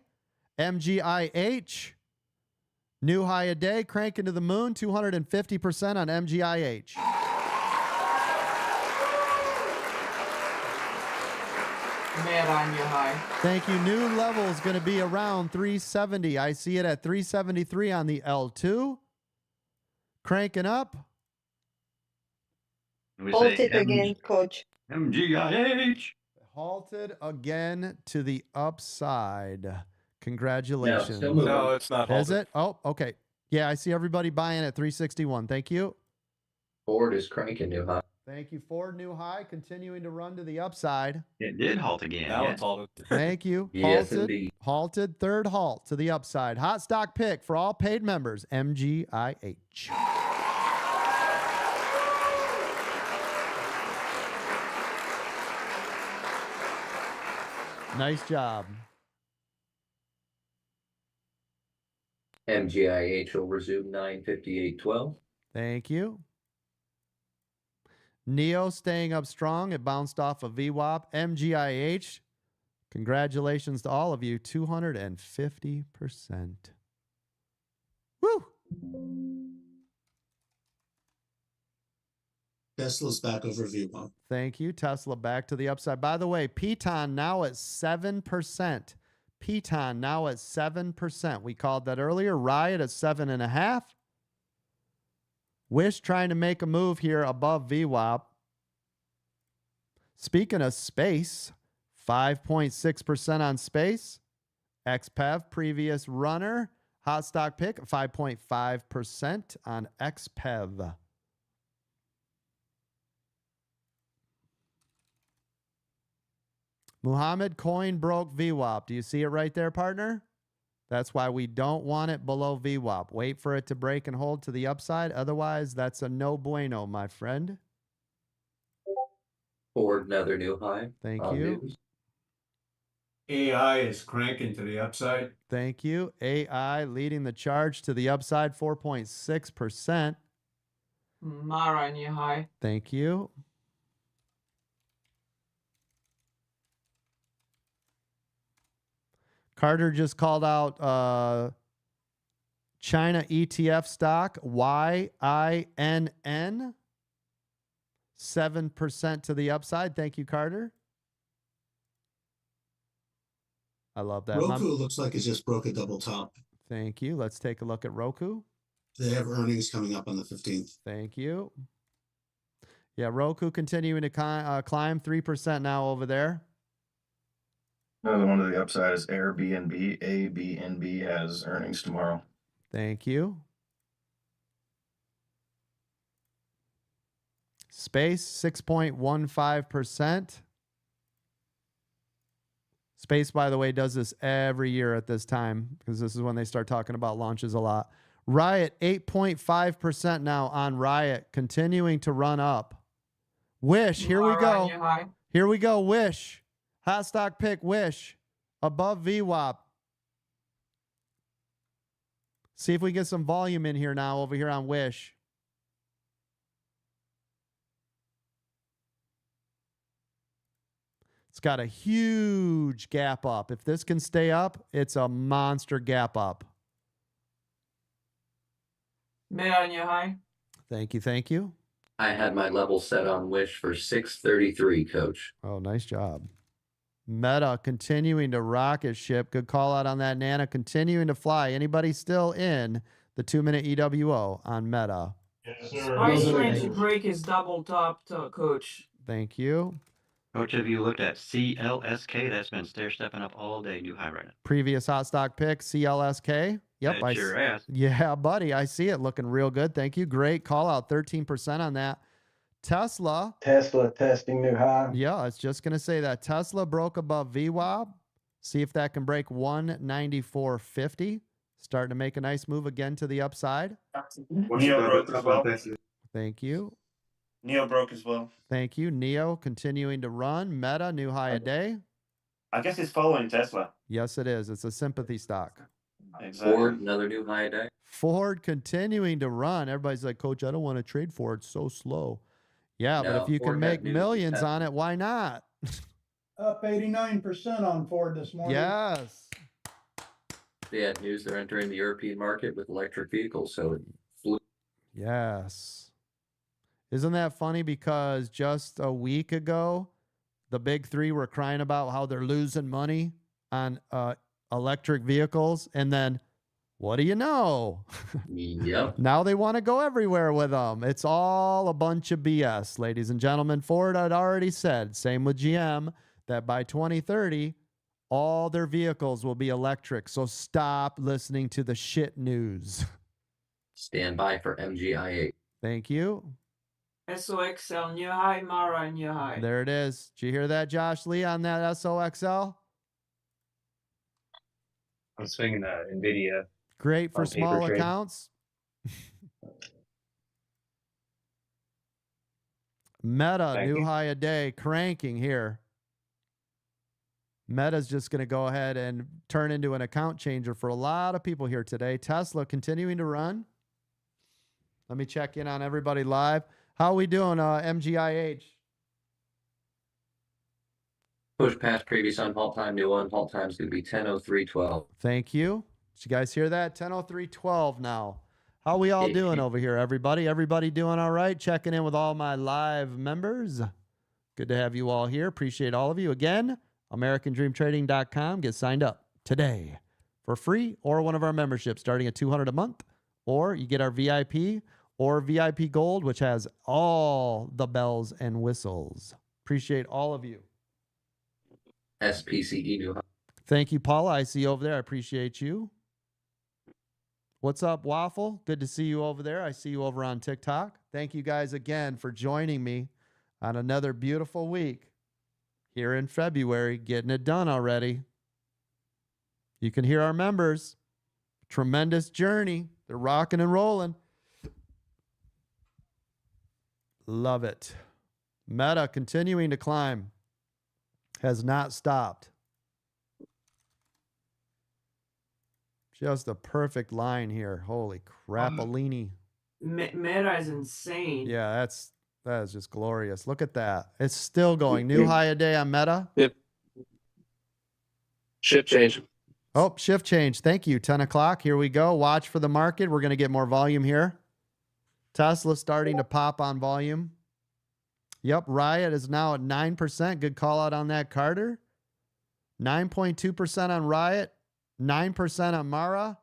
MGIH. New high a day. Crank into the moon. 250% on MGIH. Made on new high. Thank you. New level is going to be around 370. I see it at 373 on the L2. Cranking up. Hold it again, coach. MGIH. Halted again to the upside. Congratulations. No, still moving. No, it's not halted. Is it? Oh, okay. Yeah, I see everybody buying at 361. Thank you. Forward is cranking new high. Thank you. Ford new high, continuing to run to the upside. It did halt again. Now yeah. it's halted. Thank you. Yes, Halted. indeed. Halted. Third halt to the upside. Hot stock pick for all paid members. MGIH. Nice job. MGIH will resume 9:58:12. Thank you. Neo staying up strong. It bounced off of VWAP. MGIH. Congratulations to all of you. 250%. Woo! Tesla's back over VWAP. Thank you. Tesla back to the upside. By the way, Piton now at 7%. Piton now at 7%. We called that earlier. Riot at 7.5%. Wish trying to make a move here above VWAP. Speaking of space, 5.6% on space. XPEV, previous runner. Hot stock pick, 5.5% on XPEV. Muhammad, coin broke VWAP. Do you see it right there, partner? That's why we don't want it below VWAP. Wait for it to break and hold to the upside. Otherwise, that's a no bueno, my friend. Forward another new high. Thank on you. news. AI is cranking to the upside. Thank you. AI leading the charge to the upside, 4.6%. Mara new high. Thank you. Carter just called out China ETF stock, YINN. 7% to the upside. Thank you, Carter. I love that. Roku looks like it just broke a double top. Thank you. Let's take a look at Roku. They have earnings coming up on the 15th. Thank you. Yeah, Roku continuing to climb 3% now over there. Another one to the upside is Airbnb. Airbnb has earnings tomorrow. Thank you. Space, 6.15%. Space, by the way, does this every year at this time because this is when they start talking about launches a lot. Riot, 8.5% now on Riot, continuing to run up. Wish, here we go. Here we go, Wish. Hot stock pick, Wish. Above VWAP. See if we get some volume in here now over here on Wish. It's got a huge gap up. If this can stay up, it's a monster gap up. Meta on your high. Thank you. Thank you. I had my level set on Wish for 633, Coach. Oh, nice job. Meta continuing to rocket ship. Good call out on that. Nana continuing to fly. Anybody still in the 2-minute EWO on Meta? Yes, sir. Price trying to break his double top, Coach. Thank you. Coach, have you looked at CLSK? That's been stair stepping up all day. New high right now. Previous hot stock pick, CLSK. Yep. That's your ass. Yeah, buddy. I see it looking real good. Thank you. Great call out. 13% on that. Tesla testing new high. Yeah, I was just going to say that. Tesla broke above VWAP. See if that can break 194.50. Starting to make a nice move again to the upside. Neo broke as well. Thank you. Neo broke as well. Thank you. Neo continuing to run. Meta, new high a day. I guess it's following Tesla. Yes, it is. It's a sympathy stock. Exactly. Ford, another new high a day. Ford continuing to run. Everybody's like, Coach, I don't want to trade Ford. It's so slow. Yeah, No, but if you Ford can got make news millions this on it, why not? Up 89% on Ford this morning. Yes. They had news they're entering the European market with electric vehicles, so it flew. Yes. Isn't that funny? Because just a week ago, the big three were crying about how they're losing money on electric vehicles. And then, what do you know? Yep. Now they want to go everywhere with them. It's all a bunch of BS, ladies and gentlemen. Ford had already said, same with GM, that by 2030, all their vehicles will be electric. So stop listening to the shit news. Stand by for MGIA. Thank you. SOXL new high, Mara new high. There it is. Did you hear that, Josh Lee, on that SOXL? I'm swinging NVIDIA. Great for on small paper trade. accounts. Meta, Thank new you. high a day, cranking here. Meta's just going to go ahead and turn into an account changer for a lot of people here today. Tesla continuing to run. Let me check in on everybody live. How are we doing, MGIH? Push past previous on halt time, new on halt time is going to be 10:03:12. Thank you. Did you guys hear that? 10:03:12 now. How we all doing over here, everybody? Everybody doing all right? Checking in with all my live members. Good to have you all here. Appreciate all of you. Again, AmericanDreamTrading.com. Get signed up today for free or one of our memberships starting at $200 a month. Or you get our VIP or VIP Gold, which has all the bells and whistles. Appreciate all of you. SPCE new high. Thank you, Paula. I see you over there. I appreciate you. What's up, Waffle? Good to see you over there. I see you over on TikTok. Thank you guys again for joining me on another beautiful week here in February, getting it done already. You can hear our members. Tremendous journey. They're rocking and rolling. Love it. Meta continuing to climb. Has not stopped. Just a perfect line here. Holy crapalini. Meta is insane. Yeah, that is just glorious. Look at that. It's still going. New high a day on Meta. Yep. Shift change. Oh, shift change. Thank you. 10 o'clock. Here we go. Watch for the market. We're going to get more volume here. Tesla starting to pop on volume. Yep. Riot is now at 9%. Good call out on that, Carter. 9.2% on Riot. 9% on Mara.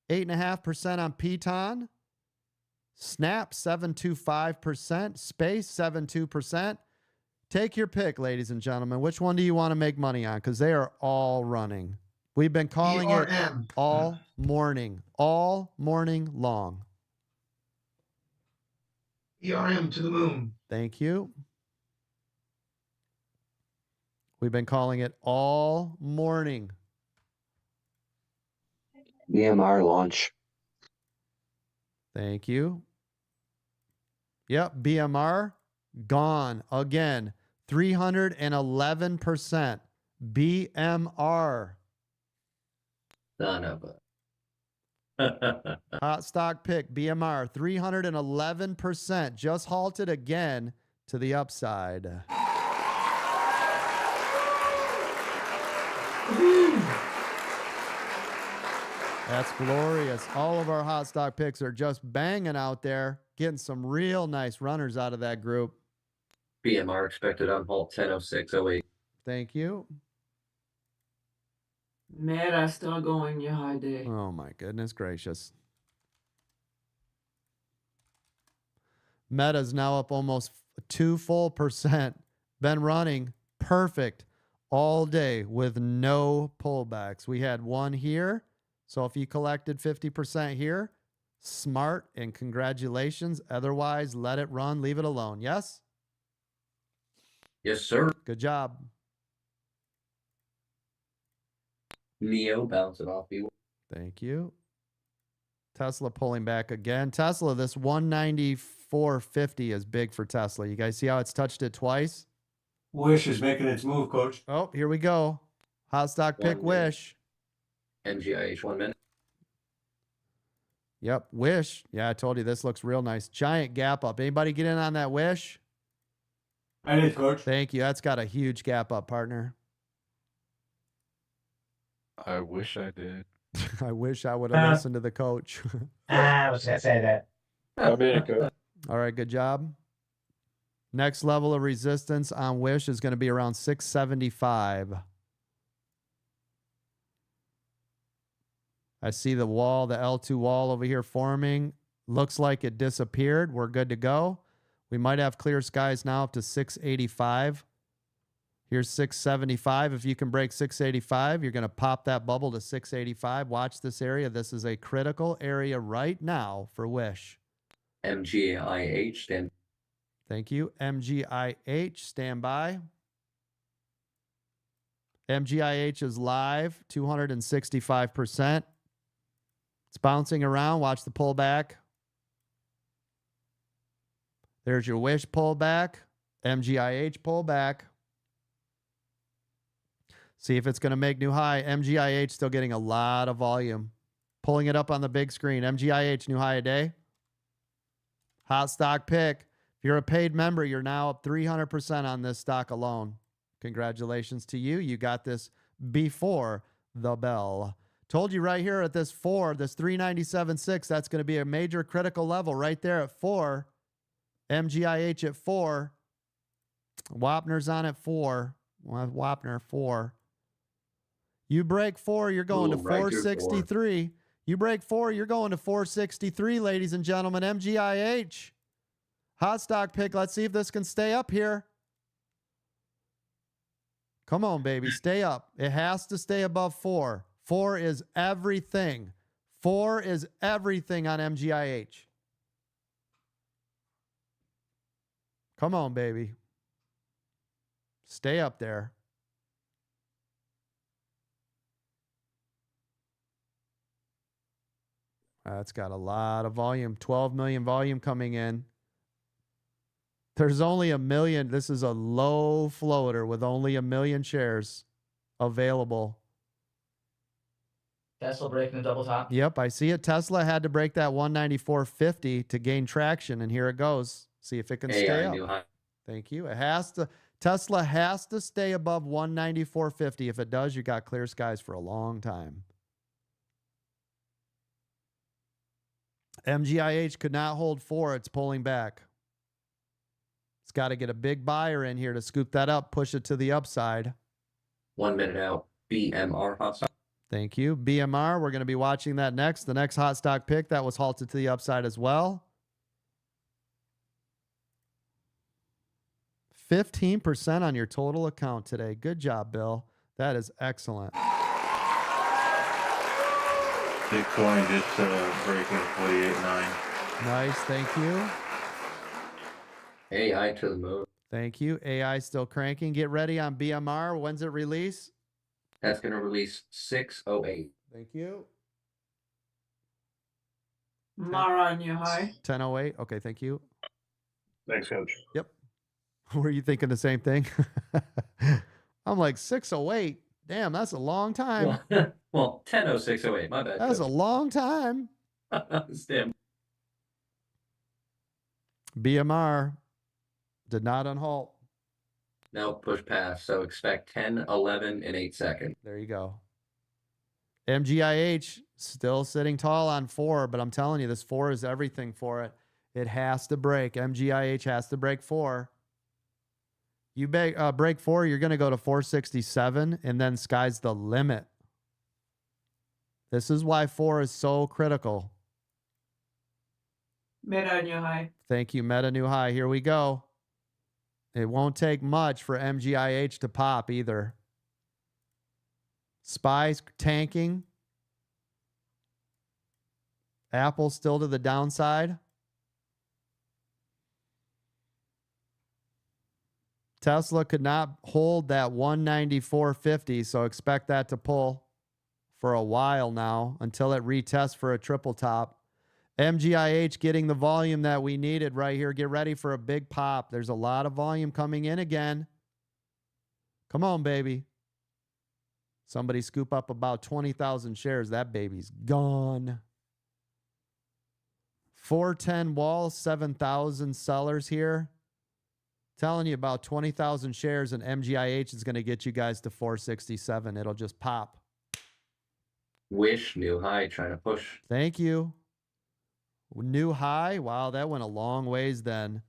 8.5% on Piton. Snap, 7.25%. Space, 7.2%. Take your pick, ladies and gentlemen. Which one do you want to make money on? Because they are all running. We've been calling it all morning long. ERM to the moon. Thank you. We've been calling it all morning. EMR launch. Thank you. Yep, BMR gone again. 311%. BMR. Son of a. Hot stock pick, BMR, 311%. Just halted again to the upside. That's glorious. All of our hot stock picks are just banging out there, getting some real nice runners out of that group. BMR expected on halt 10:06:08. Thank you. Meta still going your high day. Oh my goodness gracious. Meta's now up almost 2 full percent. Been running perfect all day with no pullbacks. We had one here. So if you collected 50% here, smart and congratulations. Otherwise, let it run, leave it alone. Yes? Yes, sir. Good job. Neo bouncing off you. Thank you. Tesla pulling back again. Tesla, this 194.50 is big for Tesla. You guys see how it's touched it twice? Wish is making its move, coach. Oh, here we go. Hot stock pick, Wish. MGIH 1 minute. Yep, Wish. Yeah, I told you this looks real nice. Giant gap up. Anybody get in on that Wish? I did, coach. Thank you. That's got a huge gap up, partner. I wish I did. I wish I would have listened to the coach. I was going to say that. I made it, coach. All right, good job. Next level of resistance on Wish is going to be around 675. I see the wall, the L2 wall over here forming. Looks like it disappeared. We're good to go. We might have clear skies now up to 685. Here's 675. If you can break 685, you're going to pop that bubble to 685. Watch this area. This is a critical area right now for Wish. MGIH stand. Thank you. MGIH, stand by. MGIH is live, 265%. It's bouncing around. Watch the pullback. There's your Wish pullback. MGIH pullback. See if it's going to make new high. MGIH still getting a lot of volume. Pulling it up on the big screen. MGIH new high a day. Hot stock pick. If you're a paid member, you're now up 300% on this stock alone. Congratulations to you. You got this before the bell. Told you right here at this 4, this 397.6, that's going to be a major critical level right there at 4. MGIH at 4. Wapner's on at 4. Wapner 4. You break 4, you're going to right through 463. You break 4, you're going to 463, ladies and gentlemen. MGIH. Hot stock pick. Let's see if this can stay up here. Come on, baby. Stay up. It has to stay above 4. 4 is everything. 4 is everything on MGIH. Come on, baby. Stay up there. That's got a lot of volume. 12 million volume coming in. There's only 1 million. This is a low floater with only 1 million shares available. Tesla breaking the double top. Yep, I see it. Tesla had to break that 194.50 to gain traction, and here it goes. See if it can stay up. Thank you. It has to. Tesla has to stay above 194.50. If it does, you got clear skies for a long time. MGIH could not hold 4. It's pulling back. It's got to get a big buyer in here to scoop that up, push it to the upside. 1 minute out. BMR hot stock. Thank you. BMR, we're going to be watching that next. The next hot stock pick that was halted to the upside as well. 15% on your total account today. Good job, Bill. That is excellent. Bitcoin just breaking 48.9. Nice. Thank you. AI to the moon. Thank you. AI still cranking. Get ready on BMR. When's it release? That's going to release 6:08. Thank you. Mara, new high. 10:08. Okay, thank you. Thanks, Coach. Yep. Were you thinking the same thing? I'm like 6:08. Damn, that's a long time. Well, 10:06:08. My bad. That's a long time. Stem. BMR did not unhalt. Now push past. So expect 10, 11, and 8 seconds. There you go. MGIH still sitting tall on 4, but I'm telling you, this 4 is everything for it. It has to break. MGIH has to break 4. You break 4, you're going to go to 467, and then sky's the limit. This is why 4 is so critical. Meta, new high. Thank you, Meta new high. Here we go. It won't take much for MGIH to pop either. SPY's tanking. Apple still to the downside. Tesla could not hold that 194.50, so expect that to pull for a while now until it retests for a triple top. MGIH getting the volume that we needed right here. Get ready for a big pop. There's a lot of volume coming in again. Come on, baby. Somebody scoop up about 20,000 shares. That baby's gone. 410 wall, 7,000 sellers here. Telling you about 20,000 shares, and MGIH is going to get you guys to 467. It'll just pop. Wish new high trying to push. Thank you. New high. Wow, that went a long ways then.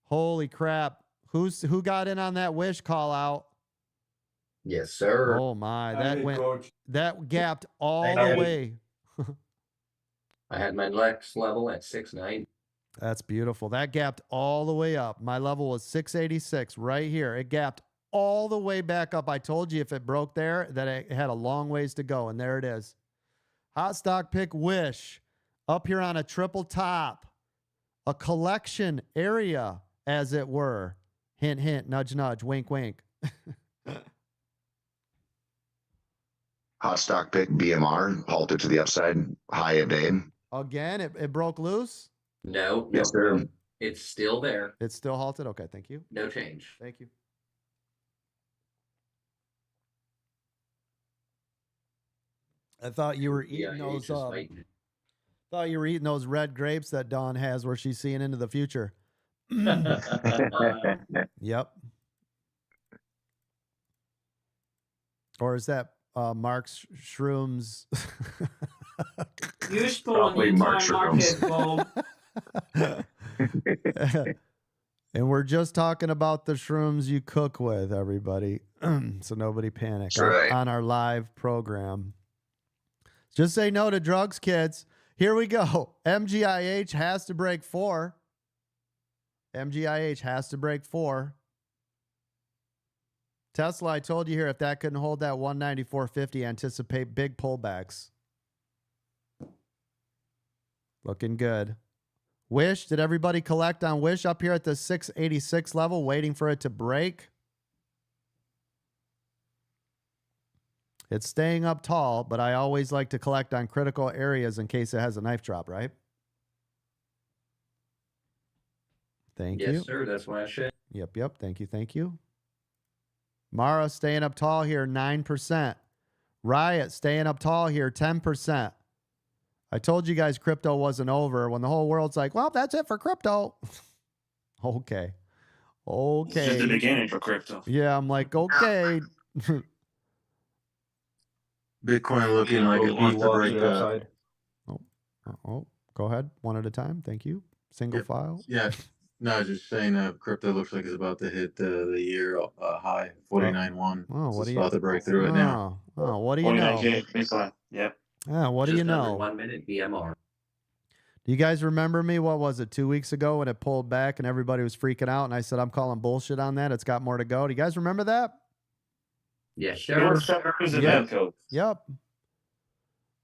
Holy crap. Who got in on that Wish call out? Yes, sir. Oh my, I did, Coach. that gapped all the way. I had my next level at 690. That's beautiful. That gapped all the way up. My level was 686 right here. It gapped all the way back up. I told you if it broke there that it had a long ways to go, and there it is. Hot stock pick Wish up here on a triple top, a collection area, as it were. Hint, hint, nudge, nudge, wink, wink. Hot stock pick BMR halted to the upside, high of day. Again, it broke loose. No, Yes, sir. It's still there. It's still halted. Okay, thank you. No change. Thank you. I thought you were eating those. Thought you were eating those red grapes that Dawn has, where she's seeing into the future. Yep. Or is that Mark's shrooms? Useful Probably in Mark time market, Bob. And we're just talking about the shrooms you cook with, everybody. So nobody panic Right. on our live program. Just say no to drugs, kids. Here we go. MGIH has to break 4. MGIH has to break 4. Tesla, I told you here, if that couldn't hold that 194.50, anticipate big pullbacks. Looking good. Wish, did everybody collect on Wish up here at the 686 level, waiting for it to break? It's staying up tall, but I always like to collect on critical areas in case it has a knife drop, right? Thank you. Yes, sir. That's why I should. Yep. Thank you. Mara staying up tall here, 9%. Riot staying up tall here, 10%. I told you guys crypto wasn't over when the whole world's like, well, that's it for crypto. Okay. It's just the beginning for crypto. Yeah, I'm like, okay. Bitcoin looking like it wants to break Oh, go ahead. One at a time. Thank you. Single file. Yeah, No, just saying crypto looks like it's about to hit the year high, 49.1. Oh, what It's do you? about to break through it now. Oh, what do you know? 49K baseline. Yep. What do you Just under know? 1 minute BMR. Do you guys remember me? What was it, 2 weeks ago when it pulled back and everybody was freaking out and I said, I'm calling bullshit on that. It's got more to go. Do you guys remember that? Yeah, It sure. was a event code. Yep. It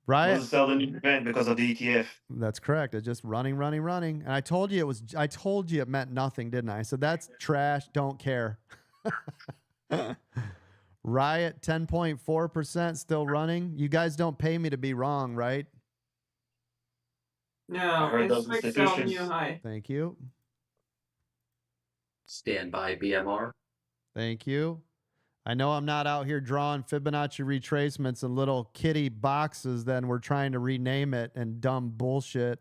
Riot. was a sell the new event because of the ETF. That's correct. It's just running. And I told you it meant nothing, didn't I? I said, that's trash. Don't care. Riot 10.4% still running. You guys don't pay me to be wrong, right? No, heard it's those fixed on new institutions. high. Thank you. Standby BMR. Thank you. I know I'm not out here drawing Fibonacci retracements in little kitty boxes, then we're trying to rename it and dumb bullshit.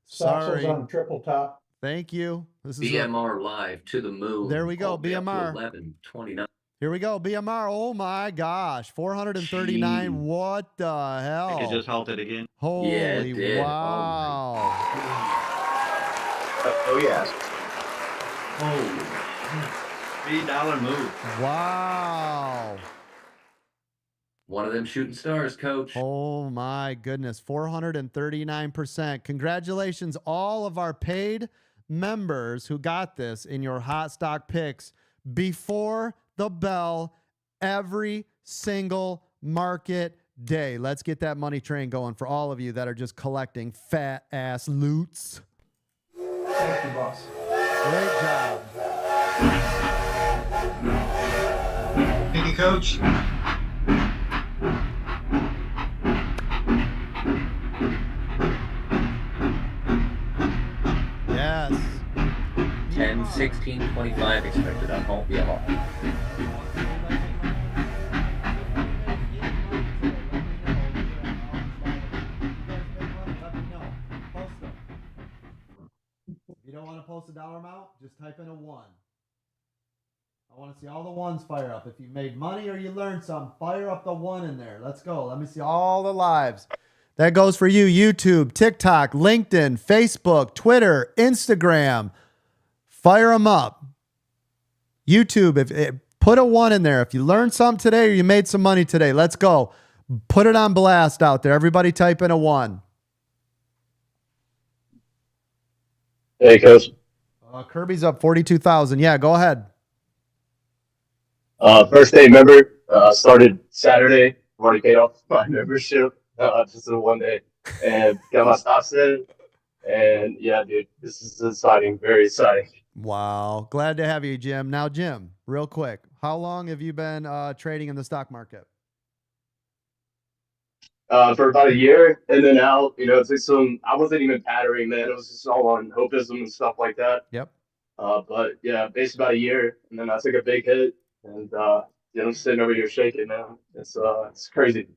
Sorry. on triple top. Thank you. This is BMR live to the moon. There we go, all the way up to BMR. 1129. Here we go, BMR. Oh my gosh, 439. Jeez. What the hell? It just halted again. Holy Yeah, it did. wow. Oh yeah. Holy $3 move. Wow. One of them shooting stars, coach. Oh my goodness, 439%. Congratulations, all of our paid members who got this in your hot stock picks before the bell every single market day. Let's get that money train going for all of you that are just collecting fat ass loots. Thank you, boss. Great job. Thank you, Coach. Yes. 10, 16, 25 expected on home BMR. If you don't want to post a dollar amount, just type in a 1. I want to see all the ones fire up. If you made money or you learned something, fire up the 1 in there. Let's go. Let me see all the lives. That goes for you, YouTube, TikTok, LinkedIn, Facebook, Twitter, Instagram. Fire them up. YouTube, put a 1 in there. If you learned something today or you made some money today, let's go. Put it on blast out there. Everybody type in a 1. Hey, Coach. Kirby's up 42,000. Yeah, go ahead. First day member, started Saturday. I've already paid off my membership just in 1 day and got my stocks in. And yeah, dude, this is exciting, very exciting. Wow. Glad to have you, Jim. Now, Jim, real quick, how long have you been trading in the stock market? For about a year. And then now, it's like I wasn't even patterning, man. It was just all on hopism and stuff like that. Yep. But yeah, basically about a year. And then I took a big hit and, I'm sitting over here shaking, man. It's crazy.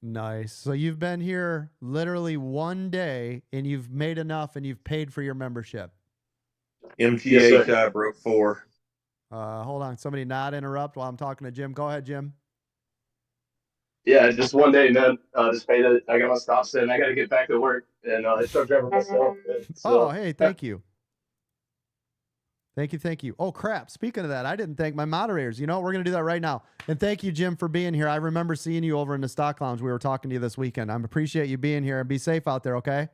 Nice. So you've been here literally 1 day and you've made enough and you've paid for your membership. MGHI broke 4. Hold on. Somebody not interrupt while I'm talking to Jim. Go ahead, Jim. Yeah, just 1 day, man. Just paid it. I got my stops in. I got to get back to work and truck driver myself. Oh, hey, thank you. Thank you. Oh, crap. Speaking of that, I didn't thank my moderators. You know, we're going to do that right now. And thank you, Jim, for being here. I remember seeing you over in the stock lounge. We were talking to you this weekend. I appreciate you being here and be safe out there, okay?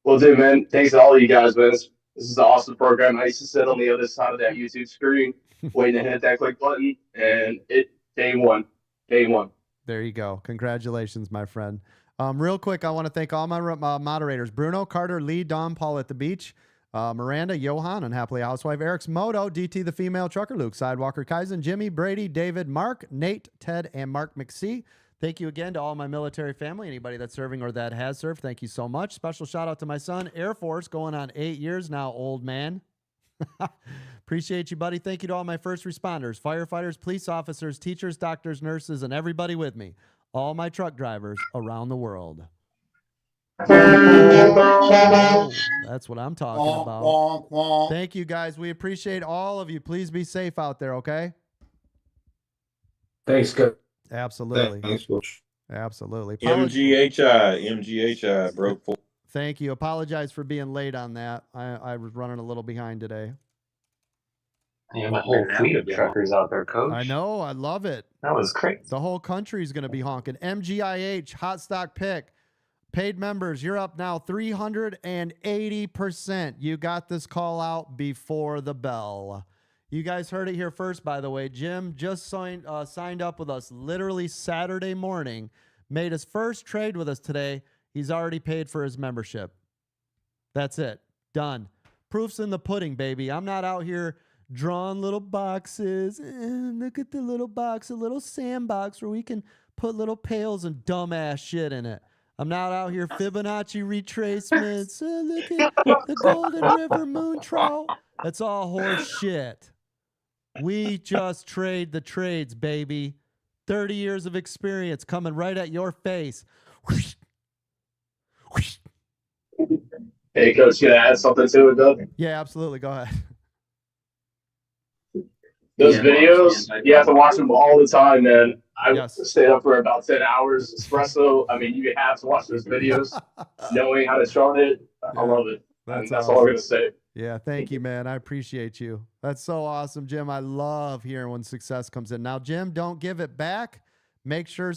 Well, dude, man, thanks to all of you guys, man. This is an awesome program. I used to sit on the other side of that YouTube screen waiting to hit that click button, and day one. There you go. Congratulations, my friend. Real quick, I want to thank all my moderators. Bruno, Carter, Lee, Don, Paul at the beach. Miranda, Johan, Unhappily Housewife, Eric's Moto, DT the Female Trucker, Luke Sidewalker, Kaizen, Jimmy, Brady, David, Mark, Nate, Ted, and Mark McSee. Thank you again to all my military family, anybody that's serving or that has served. Thank you so much. Special shout out to my son, Air Force, going on 8 years now, old man. Appreciate you, buddy. Thank you to all my first responders, firefighters, police officers, teachers, doctors, nurses, and everybody with me. All my truck drivers around the world. Oh, that's what I'm talking about. Thank you, guys. We appreciate all of you. Please be safe out there, okay? Thanks, Coach. Absolutely. Thanks, Coach. Absolutely. MGHI broke 4. Thank you. Apologize for being late on that. I was running a little behind today. Yeah, my whole fleet of truckers out there, coach. I know. I love it. That was crazy. The whole country is going to be honking. MGIH, hot stock pick. Paid members, you're up now 380%. You got this call out before the bell. You guys heard it here first, by the way. Jim just signed up with us literally Saturday morning, made his first trade with us today. He's already paid for his membership. That's it. Done. Proof's in the pudding, baby. I'm not out here drawing little boxes. Look at the little box, a little sandbox where we can put little pails and dumbass shit in it. I'm not out here Fibonacci retracements. Look at the Golden River moon trout. That's all horse shit. We just trade the trades, baby. 30 years of experience coming right at your face. Hey, coach, can I add something to it, Doug? Yeah, absolutely. Go ahead. Those videos, you have to watch them all the time, man. I Yes. stayed up for about 10 hours. Espresso, I mean, you have to watch those videos, knowing how to chart it. I love it. That's all I'm going to say. Yeah, thank you, man. I appreciate you. That's so awesome, Jim. I love hearing when success comes in. Now, Jim, don't give it back. Make sure